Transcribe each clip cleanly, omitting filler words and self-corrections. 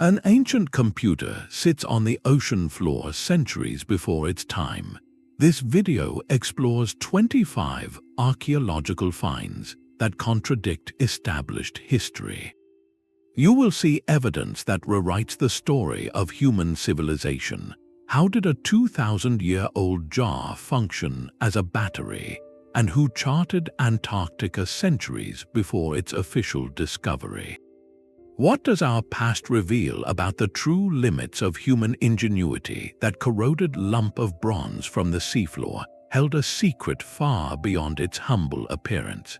An ancient computer sits on the ocean floor centuries before its time. This video explores 25 archaeological finds that contradict established history. You will see evidence that rewrites the story of human civilization. How did a 2,000-year-old jar function as a battery? And who charted Antarctica centuries before its official discovery? What does our past reveal about the true limits of human ingenuity? That corroded lump of bronze from the seafloor held a secret far beyond its humble appearance.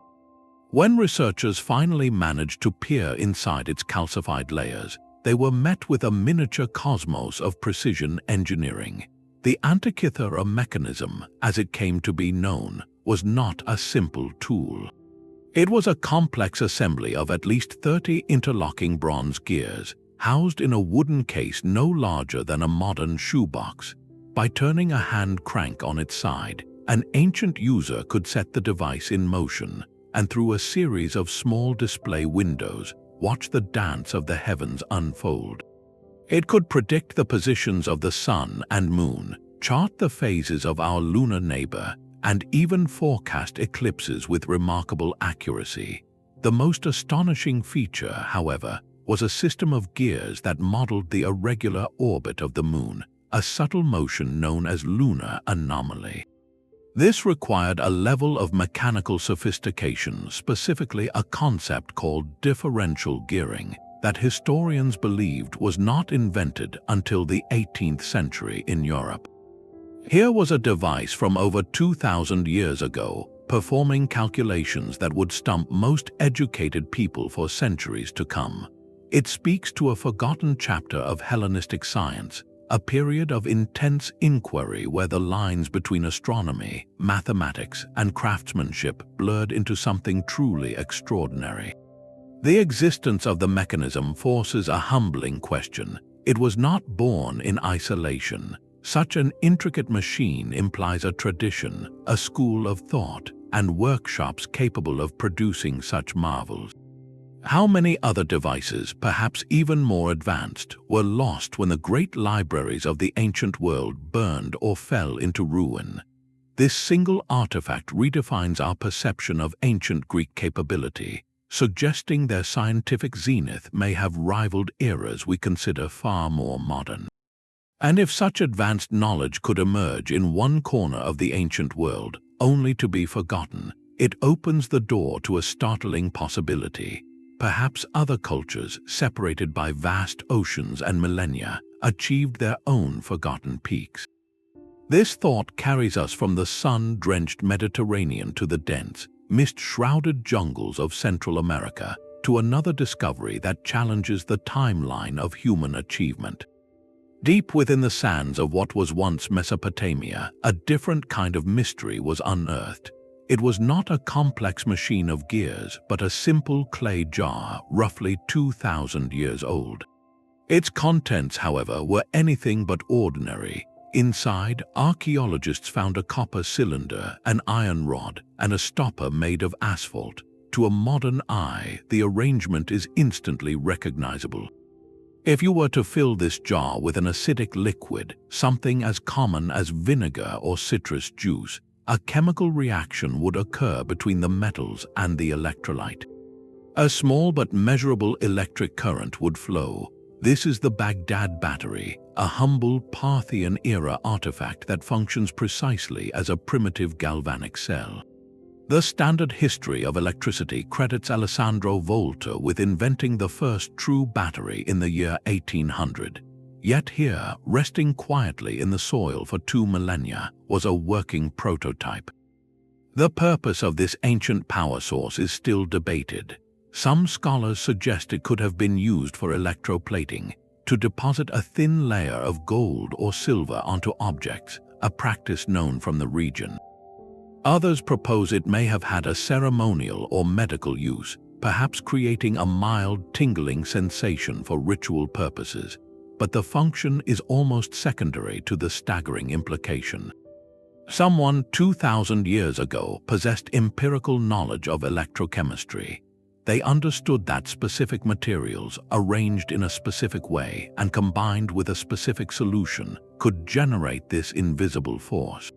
When researchers finally managed to peer inside its calcified layers, they were met with a miniature cosmos of precision engineering. The Antikythera Mechanism, as it came to be known, was not a simple tool. It was a complex assembly of at least 30 interlocking bronze gears, housed in a wooden case no larger than a modern shoebox. By turning a hand crank on its side, an ancient user could set the device in motion, and through a series of small display windows, watch the dance of the heavens unfold. It could predict the positions of the sun and moon, chart the phases of our lunar neighbor, and even forecast eclipses with remarkable accuracy. The most astonishing feature, however, was a system of gears that modeled the irregular orbit of the moon, a subtle motion known as lunar anomaly. This required a level of mechanical sophistication, specifically a concept called differential gearing, that historians believed was not invented until the 18th century in Europe. Here was a device from over 2,000 years ago, performing calculations that would stump most educated people for centuries to come. It speaks to a forgotten chapter of Hellenistic science, a period of intense inquiry where the lines between astronomy, mathematics, and craftsmanship blurred into something truly extraordinary. The existence of the mechanism forces a humbling question. It was not born in isolation. Such an intricate machine implies a tradition, a school of thought, and workshops capable of producing such marvels. How many other devices, perhaps even more advanced, were lost when the great libraries of the ancient world burned or fell into ruin? This single artifact redefines our perception of ancient Greek capability, suggesting their scientific zenith may have rivaled eras we consider far more modern. And if such advanced knowledge could emerge in one corner of the ancient world, only to be forgotten, it opens the door to a startling possibility. Perhaps other cultures, separated by vast oceans and millennia, achieved their own forgotten peaks. This thought carries us from the sun-drenched Mediterranean to the dense, mist-shrouded jungles of Central America, to another discovery that challenges the timeline of human achievement. Deep within the sands of what was once Mesopotamia, a different kind of mystery was unearthed. It was not a complex machine of gears, but a simple clay jar, roughly 2,000 years old. Its contents, however, were anything but ordinary. Inside, archaeologists found a copper cylinder, an iron rod, and a stopper made of asphalt. To a modern eye, the arrangement is instantly recognizable. If you were to fill this jar with an acidic liquid, something as common as vinegar or citrus juice, a chemical reaction would occur between the metals and the electrolyte. A small but measurable electric current would flow. This is the Baghdad Battery, a humble Parthian-era artifact that functions precisely as a primitive galvanic cell. The standard history of electricity credits Alessandro Volta with inventing the first true battery in the year 1800. Yet here, resting quietly in the soil for 2 millennia, was a working prototype. The purpose of this ancient power source is still debated. Some scholars suggest it could have been used for electroplating, to deposit a thin layer of gold or silver onto objects, a practice known from the region. Others propose it may have had a ceremonial or medical use, perhaps creating a mild tingling sensation for ritual purposes. But the function is almost secondary to the staggering implication. Someone 2,000 years ago possessed empirical knowledge of electrochemistry. They understood that specific materials, arranged in a specific way and combined with a specific solution, could generate this invisible force.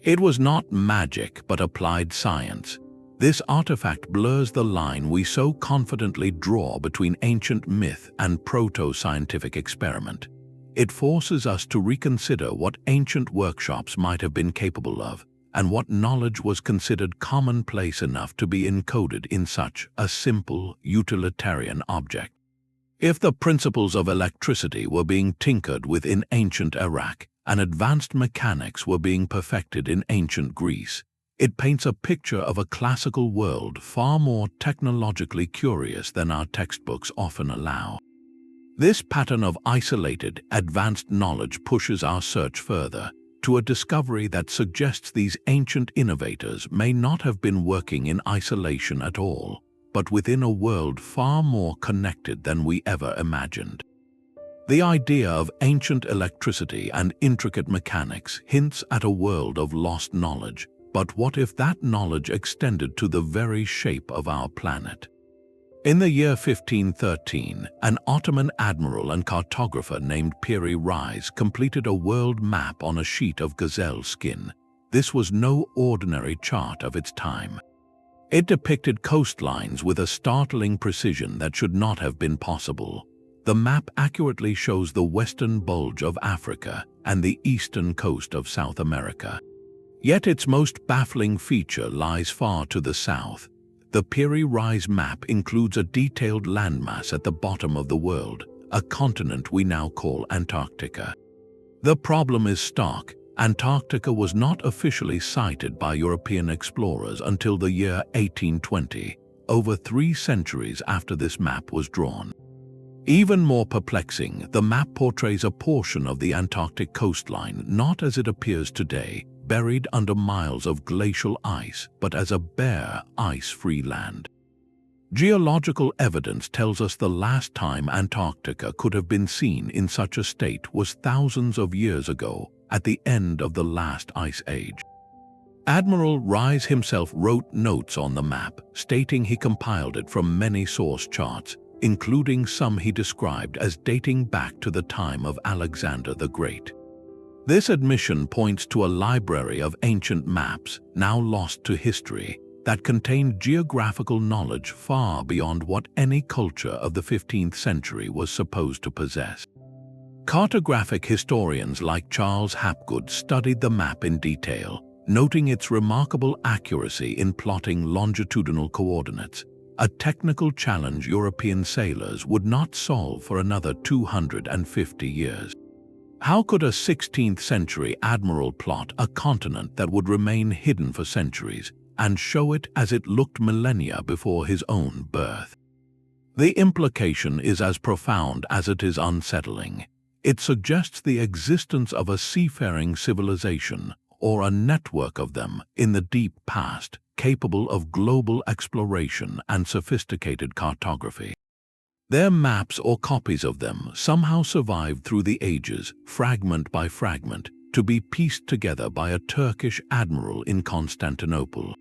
It was not magic but applied science. This artifact blurs the line we so confidently draw between ancient myth and proto-scientific experiment. It forces us to reconsider what ancient workshops might have been capable of, and what knowledge was considered commonplace enough to be encoded in such a simple, utilitarian object. If the principles of electricity were being tinkered with in ancient Iraq, and advanced mechanics were being perfected in ancient Greece, it paints a picture of a classical world far more technologically curious than our textbooks often allow. This pattern of isolated, advanced knowledge pushes our search further, to a discovery that suggests these ancient innovators may not have been working in isolation at all, but within a world far more connected than we ever imagined. The idea of ancient electricity and intricate mechanics hints at a world of lost knowledge, but what if that knowledge extended to the very shape of our planet? In the year 1513, an Ottoman admiral and cartographer named Piri Reis completed a world map on a sheet of gazelle skin. This was no ordinary chart of its time. It depicted coastlines with a startling precision that should not have been possible. The map accurately shows the western bulge of Africa and the eastern coast of South America. Yet its most baffling feature lies far to the south. The Piri Reis map includes a detailed landmass at the bottom of the world, a continent we now call Antarctica. The problem is stark. Antarctica was not officially sighted by European explorers until the year 1820, over 3 centuries after this map was drawn. Even more perplexing, the map portrays a portion of the Antarctic coastline not as it appears today, buried under miles of glacial ice, but as a bare, ice-free land. Geological evidence tells us the last time Antarctica could have been seen in such a state was thousands of years ago, at the end of the last ice age. Admiral Reis himself wrote notes on the map, stating he compiled it from many source charts, including some he described as dating back to the time of Alexander the Great. This admission points to a library of ancient maps, now lost to history, that contained geographical knowledge far beyond what any culture of the 15th century was supposed to possess. Cartographic historians like Charles Hapgood studied the map in detail, noting its remarkable accuracy in plotting longitudinal coordinates, a technical challenge European sailors would not solve for another 250 years. How could a 16th century admiral plot a continent that would remain hidden for centuries and show it as it looked millennia before his own birth? The implication is as profound as it is unsettling. It suggests the existence of a seafaring civilization, or a network of them, in the deep past, capable of global exploration and sophisticated cartography. Their maps or copies of them somehow survived through the ages, fragment by fragment, to be pieced together by a Turkish admiral in Constantinople.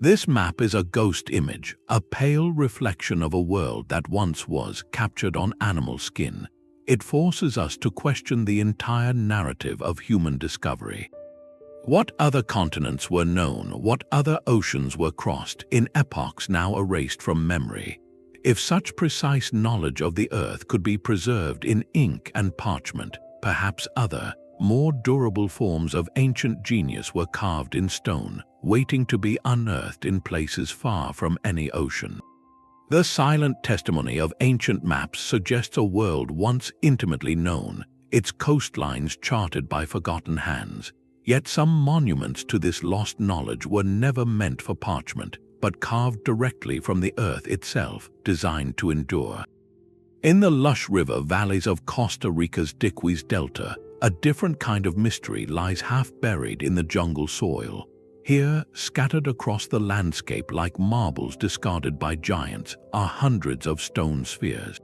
This map is a ghost image, a pale reflection of a world that once was captured on animal skin. It forces us to question the entire narrative of human discovery. What other continents were known, what other oceans were crossed in epochs now erased from memory? If such precise knowledge of the earth could be preserved in ink and parchment, perhaps other, more durable forms of ancient genius were carved in stone, waiting to be unearthed in places far from any ocean. The silent testimony of ancient maps suggests a world once intimately known, its coastlines charted by forgotten hands. Yet some monuments to this lost knowledge were never meant for parchment, but carved directly from the earth itself, designed to endure. In the lush river valleys of Costa Rica's Diquis Delta, a different kind of mystery lies half buried in the jungle soil. Here, scattered across the landscape like marbles discarded by giants, are hundreds of stone spheres.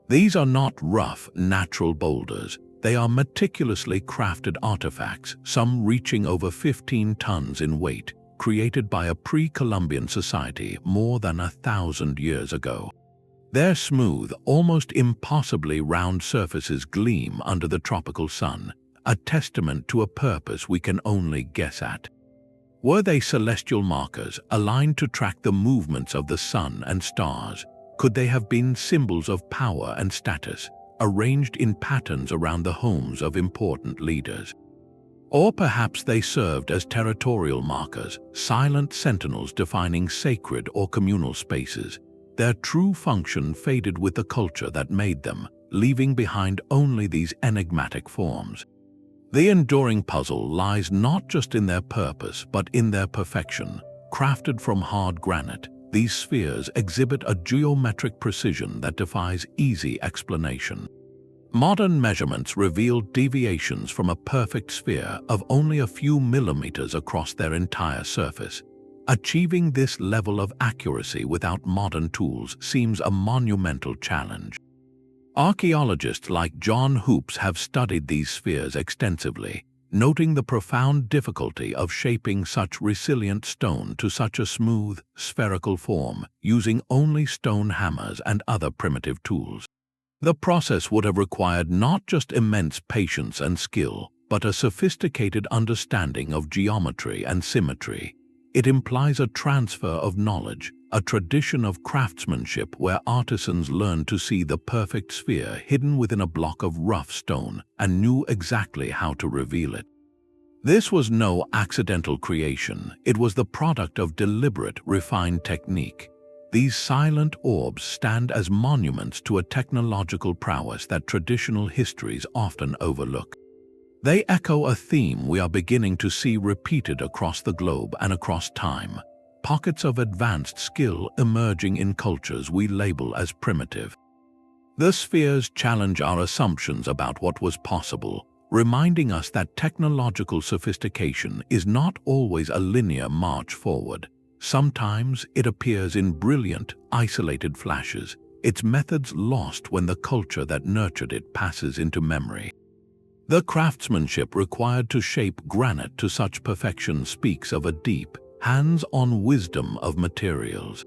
These are not rough, natural boulders. They are meticulously crafted artifacts, some reaching over 15 tons in weight, created by a pre-Columbian society more than 1,000 years ago. Their smooth, almost impossibly round surfaces gleam under the tropical sun, a testament to a purpose we can only guess at. Were they celestial markers aligned to track the movements of the sun and stars? Could they have been symbols of power and status, arranged in patterns around the homes of important leaders? Or perhaps they served as territorial markers, silent sentinels defining sacred or communal spaces. Their true function faded with the culture that made them, leaving behind only these enigmatic forms. The enduring puzzle lies not just in their purpose but in their perfection. Crafted from hard granite, these spheres exhibit a geometric precision that defies easy explanation. Modern measurements reveal deviations from a perfect sphere of only a few millimeters across their entire surface. Achieving this level of accuracy without modern tools seems a monumental challenge. Archaeologists like John Hoops have studied these spheres extensively, noting the profound difficulty of shaping such resilient stone to such a smooth, spherical form using only stone hammers and other primitive tools. The process would have required not just immense patience and skill, but a sophisticated understanding of geometry and symmetry. It implies a transfer of knowledge, a tradition of craftsmanship where artisans learned to see the perfect sphere hidden within a block of rough stone and knew exactly how to reveal it. This was no accidental creation, it was the product of deliberate, refined technique. These silent orbs stand as monuments to a technological prowess that traditional histories often overlook. They echo a theme we are beginning to see repeated across the globe and across time. Pockets of advanced skill emerging in cultures we label as primitive. The spheres challenge our assumptions about what was possible, reminding us that technological sophistication is not always a linear march forward. Sometimes it appears in brilliant, isolated flashes, its methods lost when the culture that nurtured it passes into memory. The craftsmanship required to shape granite to such perfection speaks of a deep, hands-on wisdom of materials.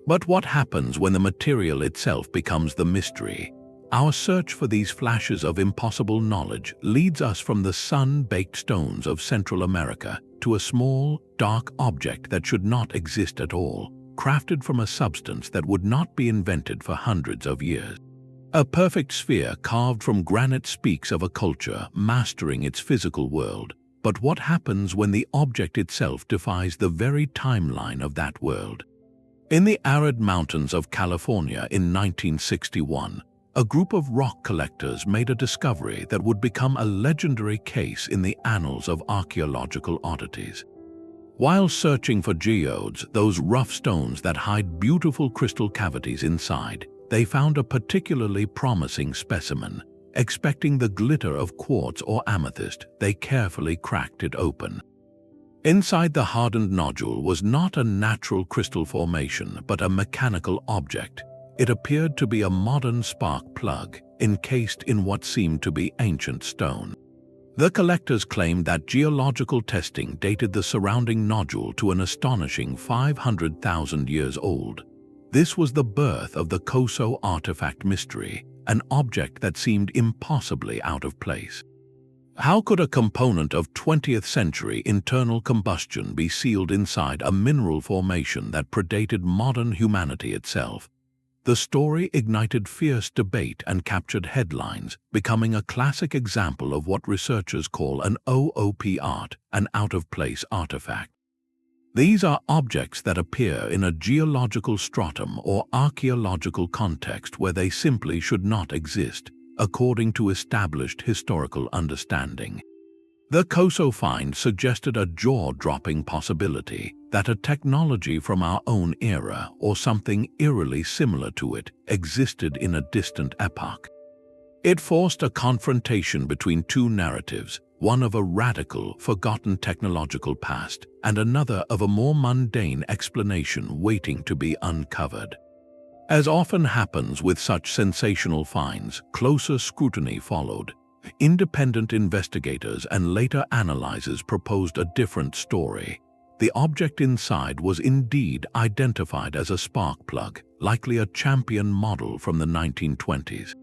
But what happens when the material itself becomes the mystery? Our search for these flashes of impossible knowledge leads us from the sun-baked stones of Central America to a small, dark object that should not exist at all, crafted from a substance that would not be invented for hundreds of years. A perfect sphere carved from granite speaks of a culture mastering its physical world. But what happens when the object itself defies the very timeline of that world? In the arid mountains of California in 1961, a group of rock collectors made a discovery that would become a legendary case in the annals of archaeological oddities. While searching for geodes, those rough stones that hide beautiful crystal cavities inside, they found a particularly promising specimen. Expecting the glitter of quartz or amethyst, they carefully cracked it open. Inside the hardened nodule was not a natural crystal formation, but a mechanical object. It appeared to be a modern spark plug, encased in what seemed to be ancient stone. The collectors claimed that geological testing dated the surrounding nodule to an astonishing 500,000 years old. This was the birth of the Costa artifact mystery, an object that seemed impossibly out of place. How could a component of 20th century internal combustion be sealed inside a mineral formation that predated modern humanity itself? The story ignited fierce debate and captured headlines, becoming a classic example of what researchers call an OOP art, an out-of-place artifact. These are objects that appear in a geological stratum or archaeological context where they simply should not exist, according to established historical understanding. The Costa find suggested a jaw-dropping possibility that a technology from our own era, or something eerily similar to it, existed in a distant epoch. It forced a confrontation between two narratives, one of a radical, forgotten technological past, and another of a more mundane explanation waiting to be uncovered. As often happens with such sensational finds, closer scrutiny followed. Independent investigators and later analyses proposed a different story. The object inside was indeed identified as a spark plug, likely a champion model from the 1920s.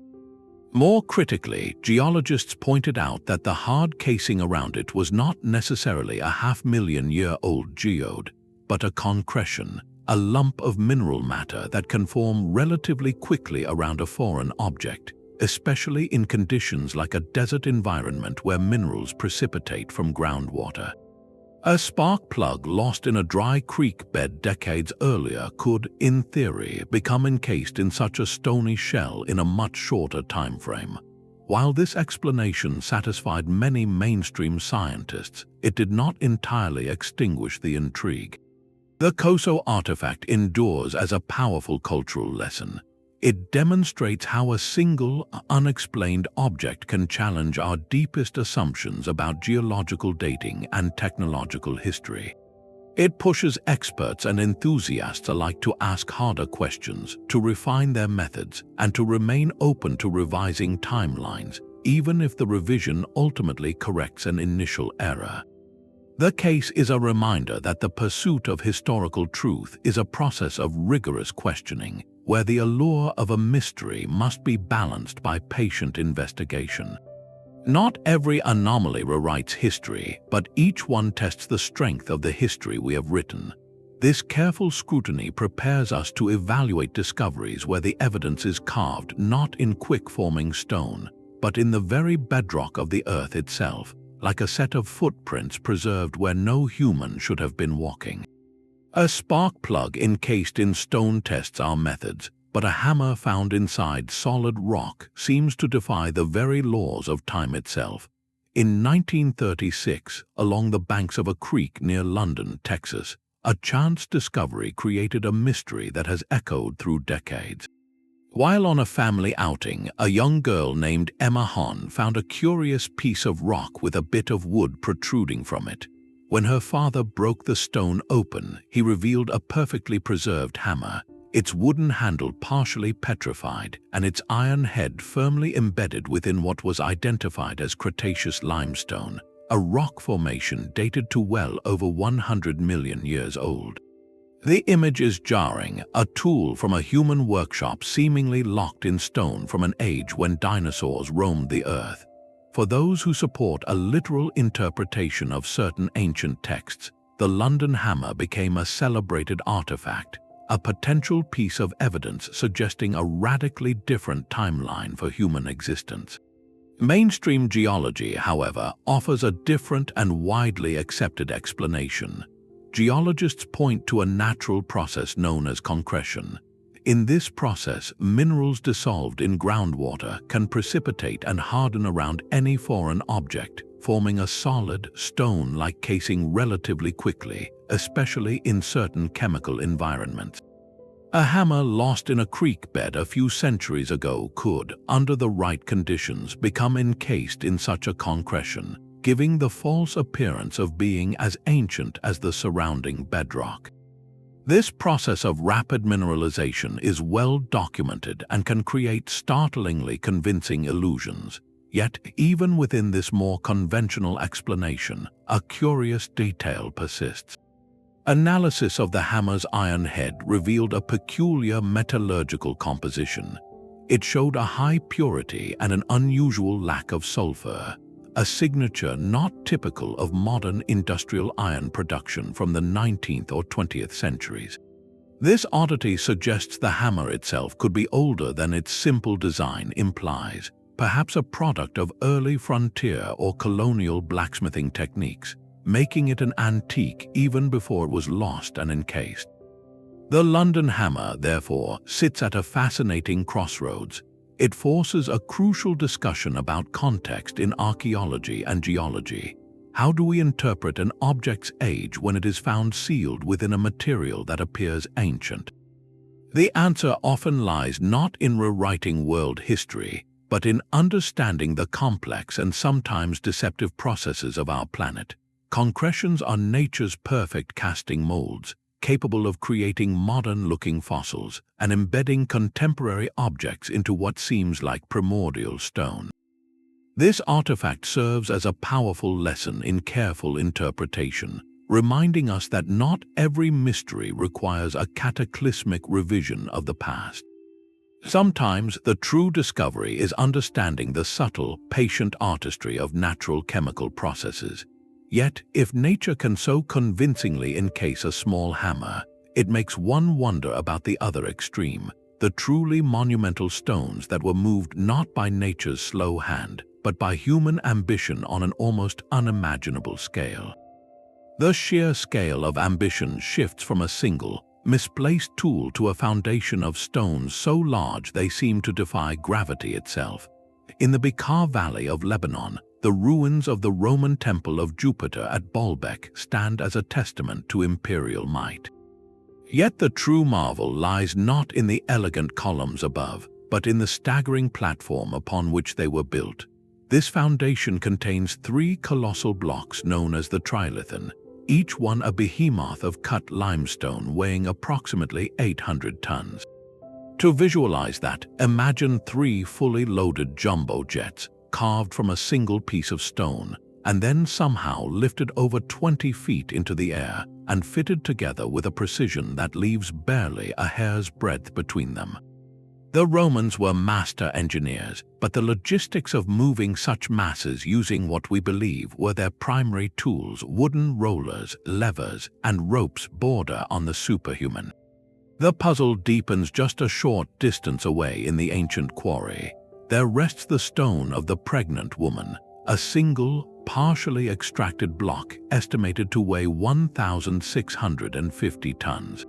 More critically, geologists pointed out that the hard casing around it was not necessarily a half-million-year-old geode, but a concretion, a lump of mineral matter that can form relatively quickly around a foreign object, especially in conditions like a desert environment where minerals precipitate from groundwater. A spark plug lost in a dry creek bed decades earlier could, in theory, become encased in such a stony shell in a much shorter time frame. While this explanation satisfied many mainstream scientists, it did not entirely extinguish the intrigue. The Costa artifact endures as a powerful cultural lesson. It demonstrates how a single, unexplained object can challenge our deepest assumptions about geological dating and technological history. It pushes experts and enthusiasts alike to ask harder questions, to refine their methods, and to remain open to revising timelines, even if the revision ultimately corrects an initial error. The case is a reminder that the pursuit of historical truth is a process of rigorous questioning, where the allure of a mystery must be balanced by patient investigation. Not every anomaly rewrites history, but each one tests the strength of the history we have written. This careful scrutiny prepares us to evaluate discoveries where the evidence is carved not in quick-forming stone, but in the very bedrock of the earth itself, like a set of footprints preserved where no human should have been walking. A spark plug encased in stone tests our methods, but a hammer found inside solid rock seems to defy the very laws of time itself. In 1936, along the banks of a creek near London, Texas, a chance discovery created a mystery that has echoed through decades. While on a family outing, a young girl named Emma Hahn found a curious piece of rock with a bit of wood protruding from it. When her father broke the stone open, he revealed a perfectly preserved hammer, its wooden handle partially petrified and its iron head firmly embedded within what was identified as Cretaceous limestone, a rock formation dated to well over 100 million years old. The image is jarring, a tool from a human workshop seemingly locked in stone from an age when dinosaurs roamed the earth. For those who support a literal interpretation of certain ancient texts, the London hammer became a celebrated artifact, a potential piece of evidence suggesting a radically different timeline for human existence. Mainstream geology, however, offers a different and widely accepted explanation. Geologists point to a natural process known as concretion. In this process, minerals dissolved in groundwater can precipitate and harden around any foreign object, forming a solid, stone-like casing relatively quickly, especially in certain chemical environments. A hammer lost in a creek bed a few centuries ago could, under the right conditions, become encased in such a concretion, giving the false appearance of being as ancient as the surrounding bedrock. This process of rapid mineralization is well documented and can create startlingly convincing illusions. Yet, even within this more conventional explanation, a curious detail persists. Analysis of the hammer's iron head revealed a peculiar metallurgical composition. It showed a high purity and an unusual lack of sulfur, a signature not typical of modern industrial iron production from the 19th or 20th centuries. This oddity suggests the hammer itself could be older than its simple design implies, perhaps a product of early frontier or colonial blacksmithing techniques, making it an antique even before it was lost and encased. The London hammer, therefore, sits at a fascinating crossroads. It forces a crucial discussion about context in archaeology and geology. How do we interpret an object's age when it is found sealed within a material that appears ancient? The answer often lies not in rewriting world history, but in understanding the complex and sometimes deceptive processes of our planet. Concretions are nature's perfect casting molds, capable of creating modern-looking fossils and embedding contemporary objects into what seems like primordial stone. This artifact serves as a powerful lesson in careful interpretation, reminding us that not every mystery requires a cataclysmic revision of the past. Sometimes the true discovery is understanding the subtle, patient artistry of natural chemical processes. Yet, if nature can so convincingly encase a small hammer, it makes one wonder about the other extreme, the truly monumental stones that were moved not by nature's slow hand, but by human ambition on an almost unimaginable scale. The sheer scale of ambition shifts from a single, misplaced tool to a foundation of stones so large they seem to defy gravity itself. In the Bekaa Valley of Lebanon, the ruins of the Roman Temple of Jupiter at Baalbek stand as a testament to imperial might. Yet the true marvel lies not in the elegant columns above, but in the staggering platform upon which they were built. This foundation contains 3 colossal blocks known as the trilithon, each one a behemoth of cut limestone weighing approximately 800 tons. To visualize that, imagine 3 fully loaded jumbo jets carved from a single piece of stone, and then somehow lifted over 20 feet into the air and fitted together with a precision that leaves barely a hair's breadth between them. The Romans were master engineers, but the logistics of moving such masses using what we believe were their primary tools, wooden rollers, levers, and ropes, border on the superhuman. The puzzle deepens just a short distance away in the ancient quarry. There rests the stone of the pregnant woman, a single, partially extracted block estimated to weigh 1,650 tons.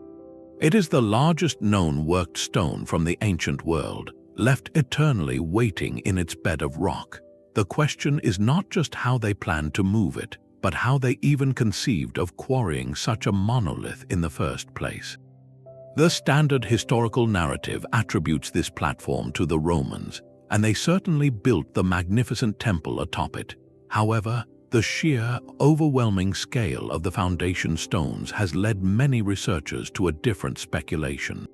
It is the largest known worked stone from the ancient world, left eternally waiting in its bed of rock. The question is not just how they planned to move it, but how they even conceived of quarrying such a monolith in the first place. The standard historical narrative attributes this platform to the Romans, and they certainly built the magnificent temple atop it. However, the sheer, overwhelming scale of the foundation stones has led many researchers to a different speculation.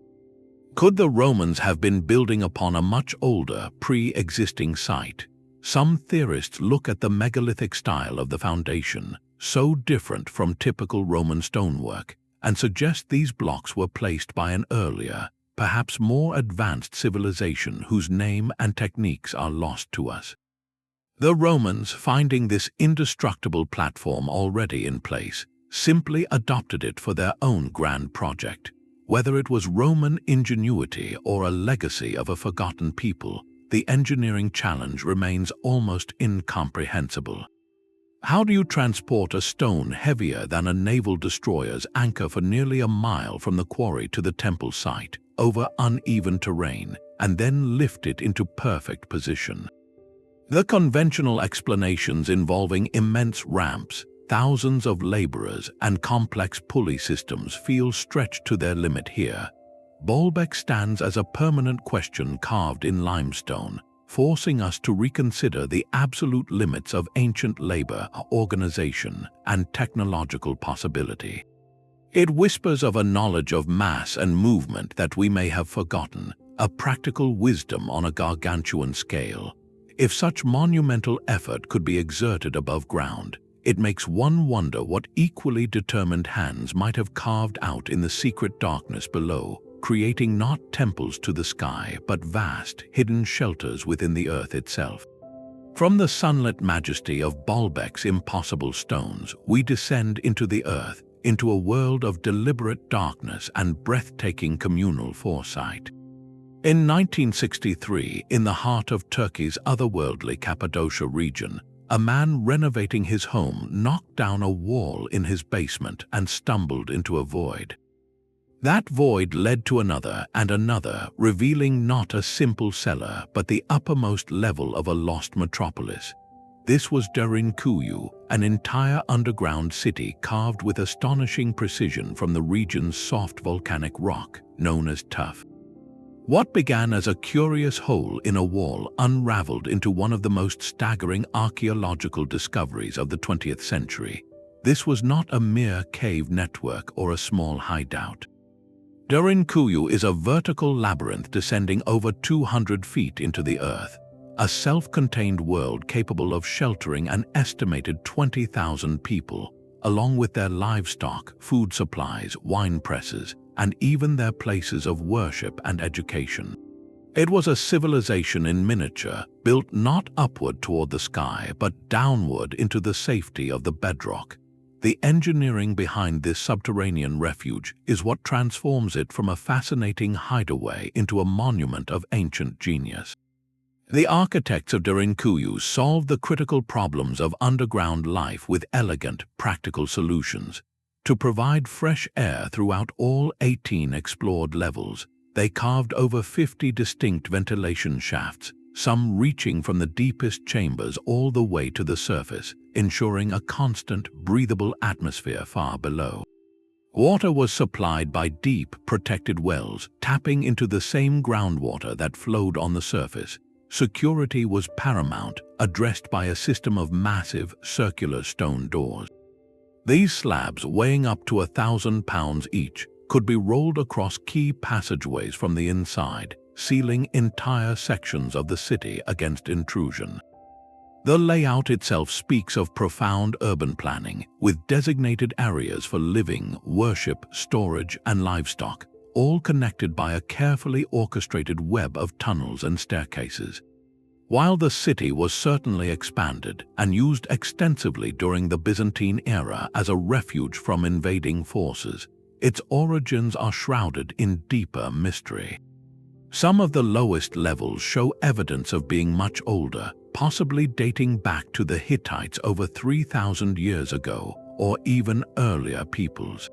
Could the Romans have been building upon a much older, pre-existing site? Some theorists look at the megalithic style of the foundation, so different from typical Roman stonework, and suggest these blocks were placed by an earlier, perhaps more advanced civilization whose name and techniques are lost to us. The Romans, finding this indestructible platform already in place, simply adopted it for their own grand project. Whether it was Roman ingenuity or a legacy of a forgotten people, the engineering challenge remains almost incomprehensible. How do you transport a stone heavier than a naval destroyer's anchor for nearly a mile from the quarry to the temple site, over uneven terrain, and then lift it into perfect position? The conventional explanations involving immense ramps, thousands of laborers, and complex pulley systems feel stretched to their limit here. Baalbek stands as a permanent question carved in limestone, forcing us to reconsider the absolute limits of ancient labor, organization, and technological possibility. It whispers of a knowledge of mass and movement that we may have forgotten, a practical wisdom on a gargantuan scale. If such monumental effort could be exerted above ground, it makes one wonder what equally determined hands might have carved out in the secret darkness below, creating not temples to the sky, but vast, hidden shelters within the earth itself. From the sunlit majesty of Baalbek's impossible stones, we descend into the earth, into a world of deliberate darkness and breathtaking communal foresight. In 1963, in the heart of Turkey's otherworldly Cappadocia region, a man renovating his home knocked down a wall in his basement and stumbled into a void. That void led to another and another, revealing not a simple cellar but the uppermost level of a lost metropolis. This was Derinkuyu, an entire underground city carved with astonishing precision from the region's soft volcanic rock, known as tuff. What began as a curious hole in a wall unraveled into one of the most staggering archaeological discoveries of the 20th century. This was not a mere cave network or a small hideout. Derinkuyu is a vertical labyrinth descending over 200 feet into the earth, a self-contained world capable of sheltering an estimated 20,000 people, along with their livestock, food supplies, wine presses, and even their places of worship and education. It was a civilization in miniature, built not upward toward the sky, but downward into the safety of the bedrock. The engineering behind this subterranean refuge is what transforms it from a fascinating hideaway into a monument of ancient genius. The architects of Derinkuyu solved the critical problems of underground life with elegant, practical solutions. To provide fresh air throughout all 18 explored levels, they carved over 50 distinct ventilation shafts, some reaching from the deepest chambers all the way to the surface, ensuring a constant, breathable atmosphere far below. Water was supplied by deep, protected wells, tapping into the same groundwater that flowed on the surface. Security was paramount, addressed by a system of massive, circular stone doors. These slabs, weighing up to 1,000 pounds each, could be rolled across key passageways from the inside, sealing entire sections of the city against intrusion. The layout itself speaks of profound urban planning, with designated areas for living, worship, storage, and livestock, all connected by a carefully orchestrated web of tunnels and staircases. While the city was certainly expanded and used extensively during the Byzantine era as a refuge from invading forces, its origins are shrouded in deeper mystery. Some of the lowest levels show evidence of being much older, possibly dating back to the Hittites over 3,000 years ago, or even earlier peoples.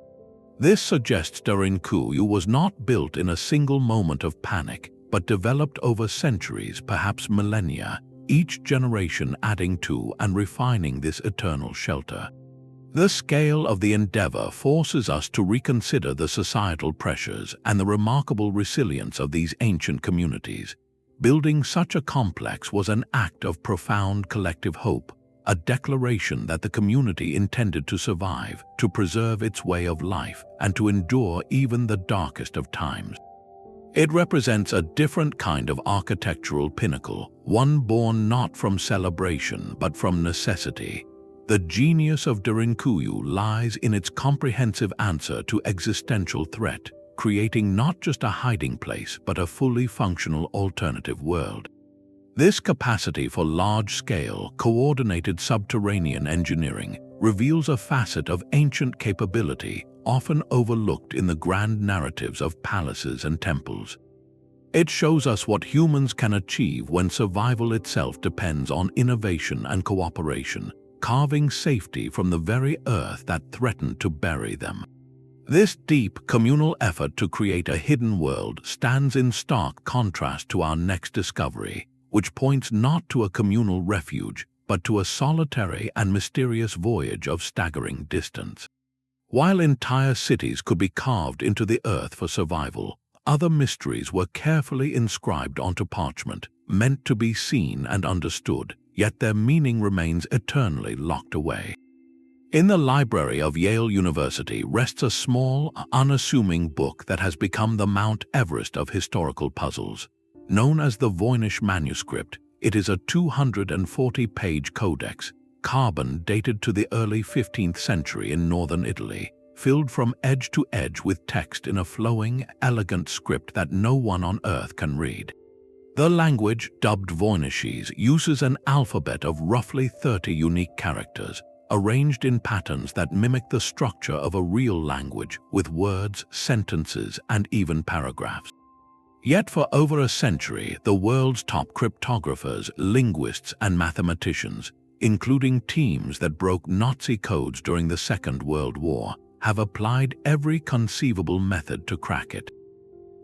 This suggests Derinkuyu was not built in a single moment of panic, but developed over centuries, perhaps millennia, each generation adding to and refining this eternal shelter. The scale of the endeavor forces us to reconsider the societal pressures and the remarkable resilience of these ancient communities. Building such a complex was an act of profound collective hope, a declaration that the community intended to survive, to preserve its way of life, and to endure even the darkest of times. It represents a different kind of architectural pinnacle, one born not from celebration but from necessity. The genius of Derinkuyu lies in its comprehensive answer to existential threat, creating not just a hiding place but a fully functional alternative world. This capacity for large-scale, coordinated subterranean engineering reveals a facet of ancient capability often overlooked in the grand narratives of palaces and temples. It shows us what humans can achieve when survival itself depends on innovation and cooperation, carving safety from the very earth that threatened to bury them. This deep, communal effort to create a hidden world stands in stark contrast to our next discovery, which points not to a communal refuge, but to a solitary and mysterious voyage of staggering distance. While entire cities could be carved into the earth for survival, other mysteries were carefully inscribed onto parchment, meant to be seen and understood, yet their meaning remains eternally locked away. In the library of Yale University rests a small, unassuming book that has become the Mount Everest of historical puzzles. Known as the Voynich Manuscript, it is a 240-page codex, carbon dated to the early 15th century in northern Italy, filled from edge to edge with text in a flowing, elegant script that no one on earth can read. The language, dubbed Voynichese, uses an alphabet of roughly 30 unique characters, arranged in patterns that mimic the structure of a real language, with words, sentences, and even paragraphs. Yet for over a century, the world's top cryptographers, linguists, and mathematicians, including teams that broke Nazi codes during the Second World War, have applied every conceivable method to crack it.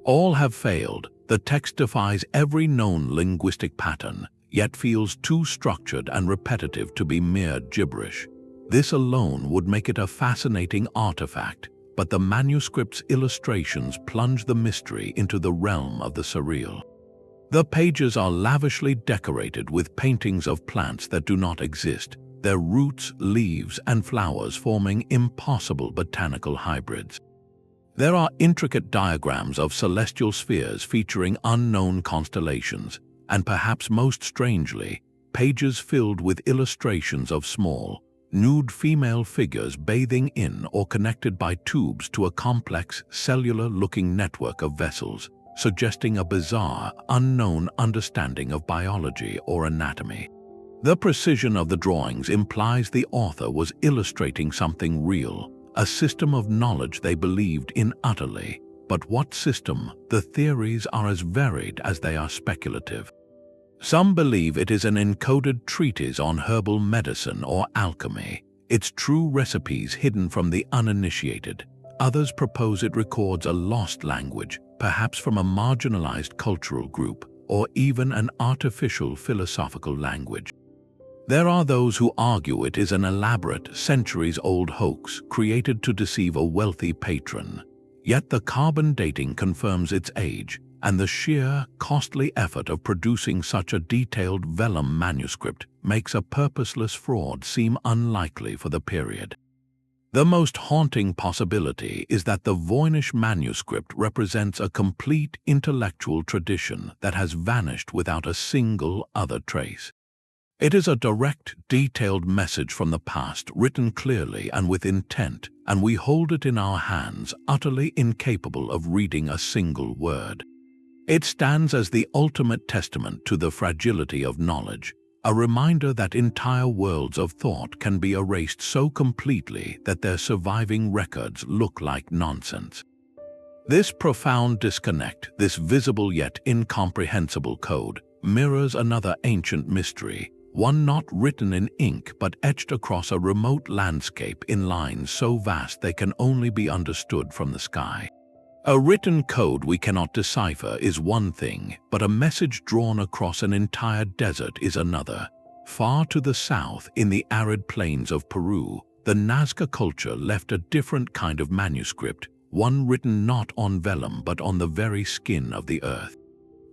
All have failed. The text defies every known linguistic pattern, yet feels too structured and repetitive to be mere gibberish. This alone would make it a fascinating artifact, but the manuscript's illustrations plunge the mystery into the realm of the surreal. The pages are lavishly decorated with paintings of plants that do not exist, their roots, leaves, and flowers forming impossible botanical hybrids. There are intricate diagrams of celestial spheres featuring unknown constellations, and perhaps most strangely, pages filled with illustrations of small, nude female figures bathing in or connected by tubes to a complex, cellular-looking network of vessels, suggesting a bizarre, unknown understanding of biology or anatomy. The precision of the drawings implies the author was illustrating something real, a system of knowledge they believed in utterly. But what system? The theories are as varied as they are speculative. Some believe it is an encoded treatise on herbal medicine or alchemy, its true recipes hidden from the uninitiated. Others propose it records a lost language, perhaps from a marginalized cultural group, or even an artificial philosophical language. There are those who argue it is an elaborate, centuries-old hoax created to deceive a wealthy patron. Yet the carbon dating confirms its age, and the sheer, costly effort of producing such a detailed vellum manuscript makes a purposeless fraud seem unlikely for the period. The most haunting possibility is that the Voynich Manuscript represents a complete intellectual tradition that has vanished without a single other trace. It is a direct, detailed message from the past, written clearly and with intent, and we hold it in our hands, utterly incapable of reading a single word. It stands as the ultimate testament to the fragility of knowledge, a reminder that entire worlds of thought can be erased so completely that their surviving records look like nonsense. This profound disconnect, this visible yet incomprehensible code, mirrors another ancient mystery, one not written in ink but etched across a remote landscape in lines so vast they can only be understood from the sky. A written code we cannot decipher is one thing, but a message drawn across an entire desert is another. Far to the south, in the arid plains of Peru, the Nazca culture left a different kind of manuscript, one written not on vellum but on the very skin of the earth.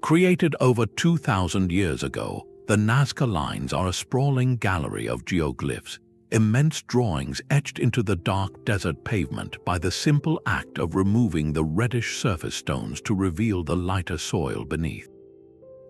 Created over 2,000 years ago, the Nazca Lines are a sprawling gallery of geoglyphs, immense drawings etched into the dark desert pavement by the simple act of removing the reddish surface stones to reveal the lighter soil beneath.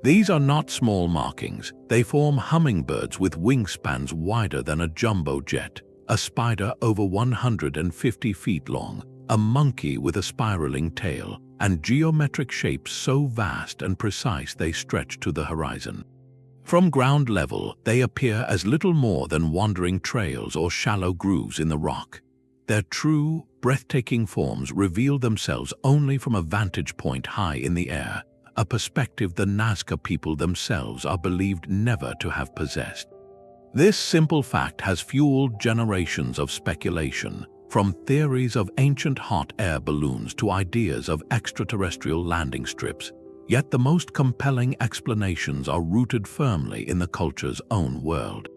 These are not small markings, they form hummingbirds with wingspans wider than a jumbo jet, a spider over 150 feet long, a monkey with a spiraling tail, and geometric shapes so vast and precise they stretch to the horizon. From ground level, they appear as little more than wandering trails or shallow grooves in the rock. Their true, breathtaking forms reveal themselves only from a vantage point high in the air, a perspective the Nazca people themselves are believed never to have possessed. This simple fact has fueled generations of speculation, from theories of ancient hot air balloons to ideas of extraterrestrial landing strips. Yet the most compelling explanations are rooted firmly in the culture's own world.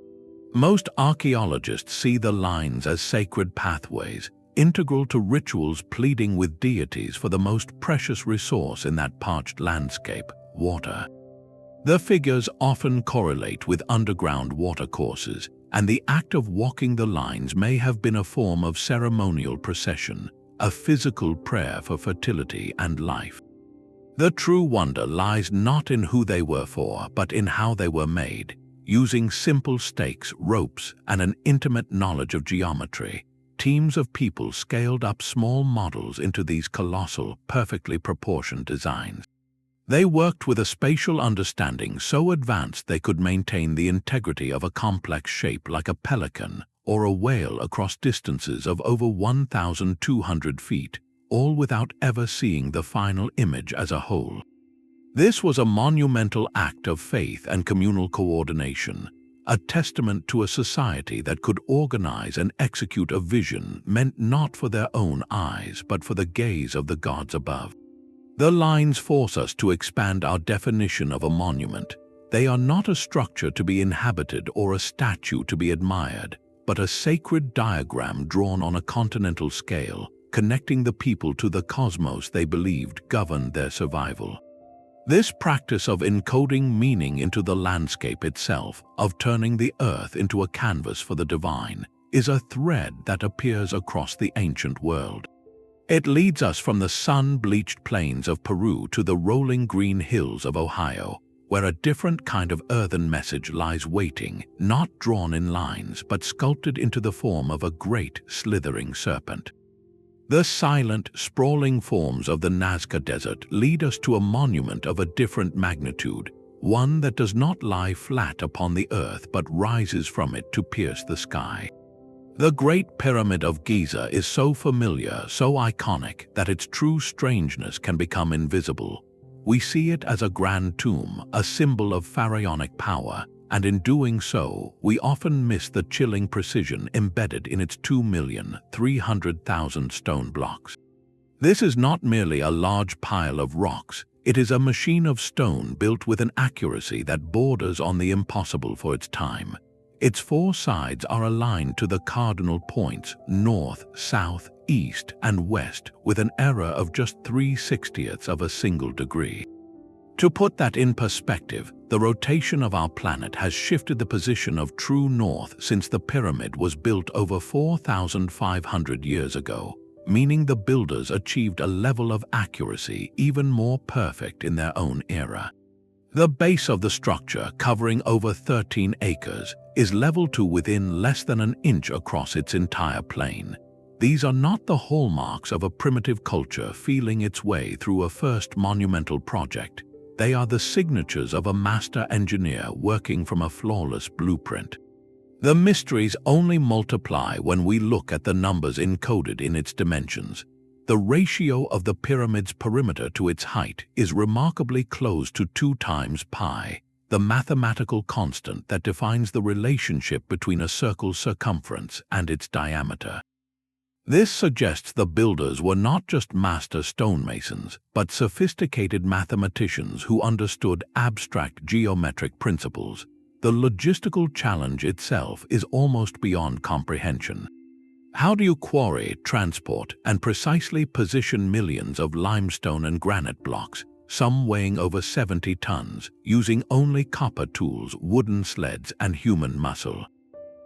Most archaeologists see the lines as sacred pathways, integral to rituals pleading with deities for the most precious resource in that parched landscape, water. The figures often correlate with underground watercourses, and the act of walking the lines may have been a form of ceremonial procession, a physical prayer for fertility and life. The true wonder lies not in who they were for, but in how they were made. Using simple stakes, ropes, and an intimate knowledge of geometry, teams of people scaled up small models into these colossal, perfectly proportioned designs. They worked with a spatial understanding so advanced they could maintain the integrity of a complex shape like a pelican or a whale across distances of over 1,200 feet, all without ever seeing the final image as a whole. This was a monumental act of faith and communal coordination, a testament to a society that could organize and execute a vision meant not for their own eyes but for the gaze of the gods above. The lines force us to expand our definition of a monument. They are not a structure to be inhabited or a statue to be admired, but a sacred diagram drawn on a continental scale, connecting the people to the cosmos they believed governed their survival. This practice of encoding meaning into the landscape itself, of turning the earth into a canvas for the divine, is a thread that appears across the ancient world. It leads us from the sun-bleached plains of Peru to the rolling green hills of Ohio, where a different kind of earthen message lies waiting, not drawn in lines but sculpted into the form of a great slithering serpent. The silent, sprawling forms of the Nazca Desert lead us to a monument of a different magnitude, one that does not lie flat upon the earth but rises from it to pierce the sky. The Great Pyramid of Giza is so familiar, so iconic, that its true strangeness can become invisible. We see it as a grand tomb, a symbol of pharaonic power, and in doing so, we often miss the chilling precision embedded in its 2,300,000 stone blocks. This is not merely a large pile of rocks, it is a machine of stone built with an accuracy that borders on the impossible for its time. Its four sides are aligned to the cardinal points, north, south, east, and west, with an error of just 3/60ths of a single degree. To put that in perspective, the rotation of our planet has shifted the position of true north since the pyramid was built over 4,500 years ago, meaning the builders achieved a level of accuracy even more perfect in their own era. The base of the structure, covering over 13 acres, is leveled to within less than an inch across its entire plane. These are not the hallmarks of a primitive culture feeling its way through a first monumental project. They are the signatures of a master engineer working from a flawless blueprint. The mysteries only multiply when we look at the numbers encoded in its dimensions. The ratio of the pyramid's perimeter to its height is remarkably close to 2 times pi, the mathematical constant that defines the relationship between a circle's circumference and its diameter. This suggests the builders were not just master stonemasons, but sophisticated mathematicians who understood abstract geometric principles. The logistical challenge itself is almost beyond comprehension. How do you quarry, transport, and precisely position millions of limestone and granite blocks, some weighing over 70 tons, using only copper tools, wooden sleds, and human muscle?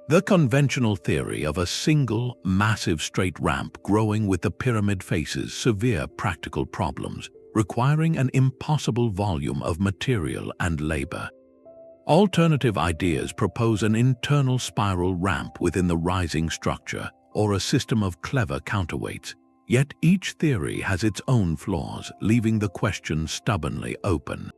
The conventional theory of a single, massive straight ramp growing with the pyramid faces severe practical problems, requiring an impossible volume of material and labor. Alternative ideas propose an internal spiral ramp within the rising structure, or a system of clever counterweights, yet each theory has its own flaws, leaving the question stubbornly open.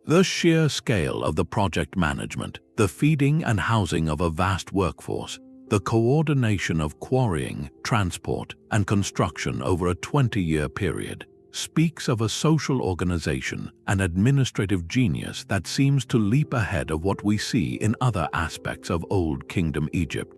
The sheer scale of the project management, the feeding and housing of a vast workforce, the coordination of quarrying, transport, and construction over a 20-year period, speaks of a social organization and administrative genius that seems to leap ahead of what we see in other aspects of Old Kingdom Egypt.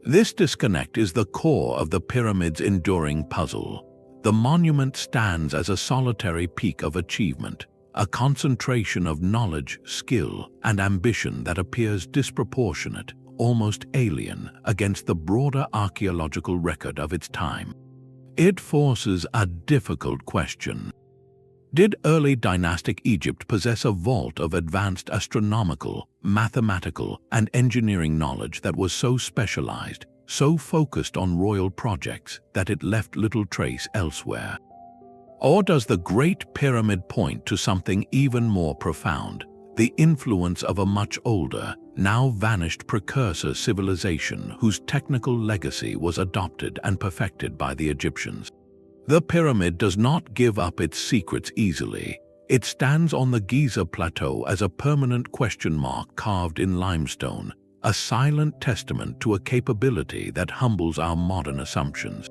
This disconnect is the core of the pyramid's enduring puzzle. The monument stands as a solitary peak of achievement, a concentration of knowledge, skill, and ambition that appears disproportionate, almost alien, against the broader archaeological record of its time. It forces a difficult question. Did early dynastic Egypt possess a vault of advanced astronomical, mathematical, and engineering knowledge that was so specialized, so focused on royal projects, that it left little trace elsewhere? Or does the Great Pyramid point to something even more profound, the influence of a much older, now vanished precursor civilization whose technical legacy was adopted and perfected by the Egyptians? The pyramid does not give up its secrets easily. It stands on the Giza Plateau as a permanent question mark carved in limestone, a silent testament to a capability that humbles our modern assumptions.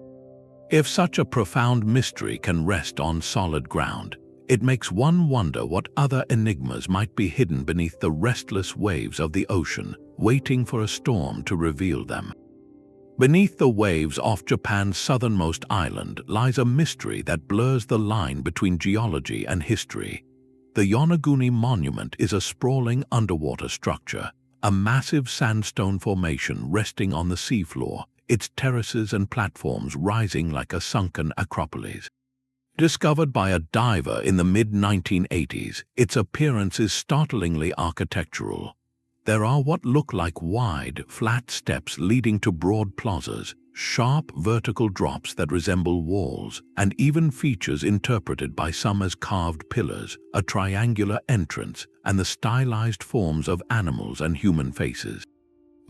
If such a profound mystery can rest on solid ground, it makes one wonder what other enigmas might be hidden beneath the restless waves of the ocean, waiting for a storm to reveal them. Beneath the waves off Japan's southernmost island lies a mystery that blurs the line between geology and history. The Yonaguni Monument is a sprawling underwater structure, a massive sandstone formation resting on the seafloor, its terraces and platforms rising like a sunken acropolis. Discovered by a diver in the mid-1980s, its appearance is startlingly architectural. There are what look like wide, flat steps leading to broad plazas, sharp vertical drops that resemble walls, and even features interpreted by some as carved pillars, a triangular entrance, and the stylized forms of animals and human faces.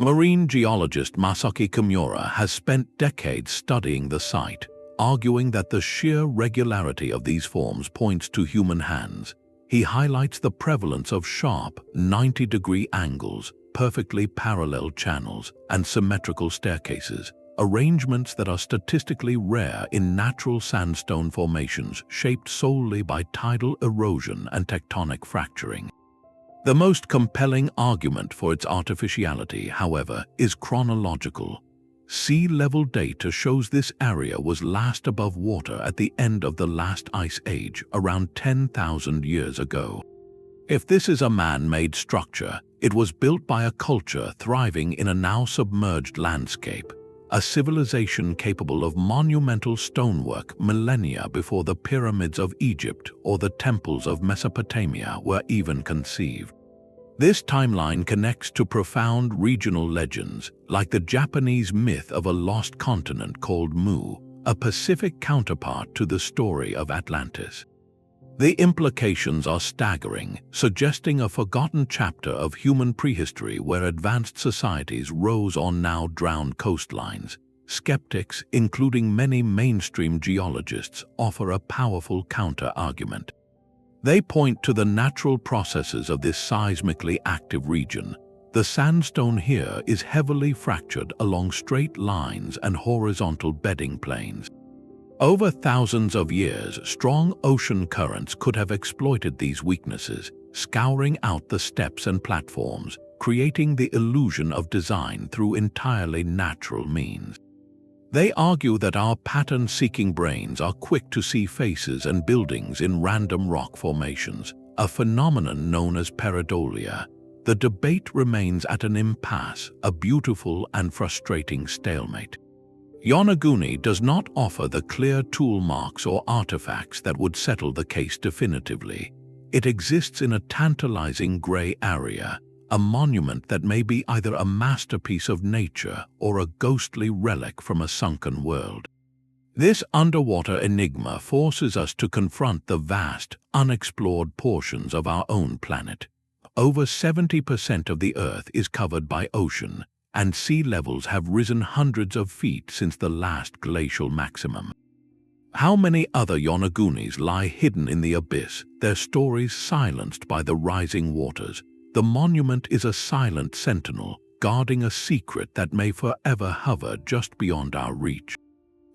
Marine geologist Masaki Kimura has spent decades studying the site, arguing that the sheer regularity of these forms points to human hands. He highlights the prevalence of sharp, 90-degree angles, perfectly parallel channels, and symmetrical staircases, arrangements that are statistically rare in natural sandstone formations shaped solely by tidal erosion and tectonic fracturing. The most compelling argument for its artificiality, however, is chronological. Sea level data shows this area was last above water at the end of the last ice age, around 10,000 years ago. If this is a man-made structure, it was built by a culture thriving in a now submerged landscape, a civilization capable of monumental stonework millennia before the pyramids of Egypt or the temples of Mesopotamia were even conceived. This timeline connects to profound regional legends, like the Japanese myth of a lost continent called Mu, a Pacific counterpart to the story of Atlantis. The implications are staggering, suggesting a forgotten chapter of human prehistory where advanced societies rose on now drowned coastlines. Skeptics, including many mainstream geologists, offer a powerful counter-argument. They point to the natural processes of this seismically active region. The sandstone here is heavily fractured along straight lines and horizontal bedding planes. Over thousands of years, strong ocean currents could have exploited these weaknesses, scouring out the steps and platforms, creating the illusion of design through entirely natural means. They argue that our pattern-seeking brains are quick to see faces and buildings in random rock formations, a phenomenon known as pareidolia. The debate remains at an impasse, a beautiful and frustrating stalemate. Yonaguni does not offer the clear tool marks or artifacts that would settle the case definitively. It exists in a tantalizing gray area, a monument that may be either a masterpiece of nature or a ghostly relic from a sunken world. This underwater enigma forces us to confront the vast, unexplored portions of our own planet. Over 70% of the Earth is covered by ocean, and sea levels have risen hundreds of feet since the last glacial maximum. How many other Yonagunis lie hidden in the abyss, their stories silenced by the rising waters? The monument is a silent sentinel, guarding a secret that may forever hover just beyond our reach.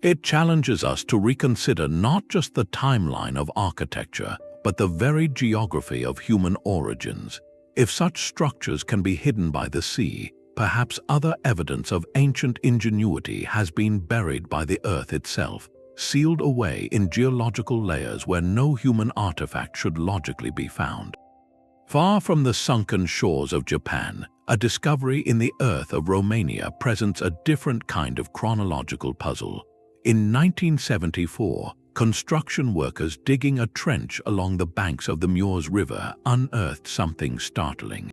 It challenges us to reconsider not just the timeline of architecture, but the very geography of human origins. If such structures can be hidden by the sea, perhaps other evidence of ancient ingenuity has been buried by the Earth itself, sealed away in geological layers where no human artifact should logically be found. Far from the sunken shores of Japan, a discovery in the earth of Romania presents a different kind of chronological puzzle. In 1974, construction workers digging a trench along the banks of the Meuse River unearthed something startling.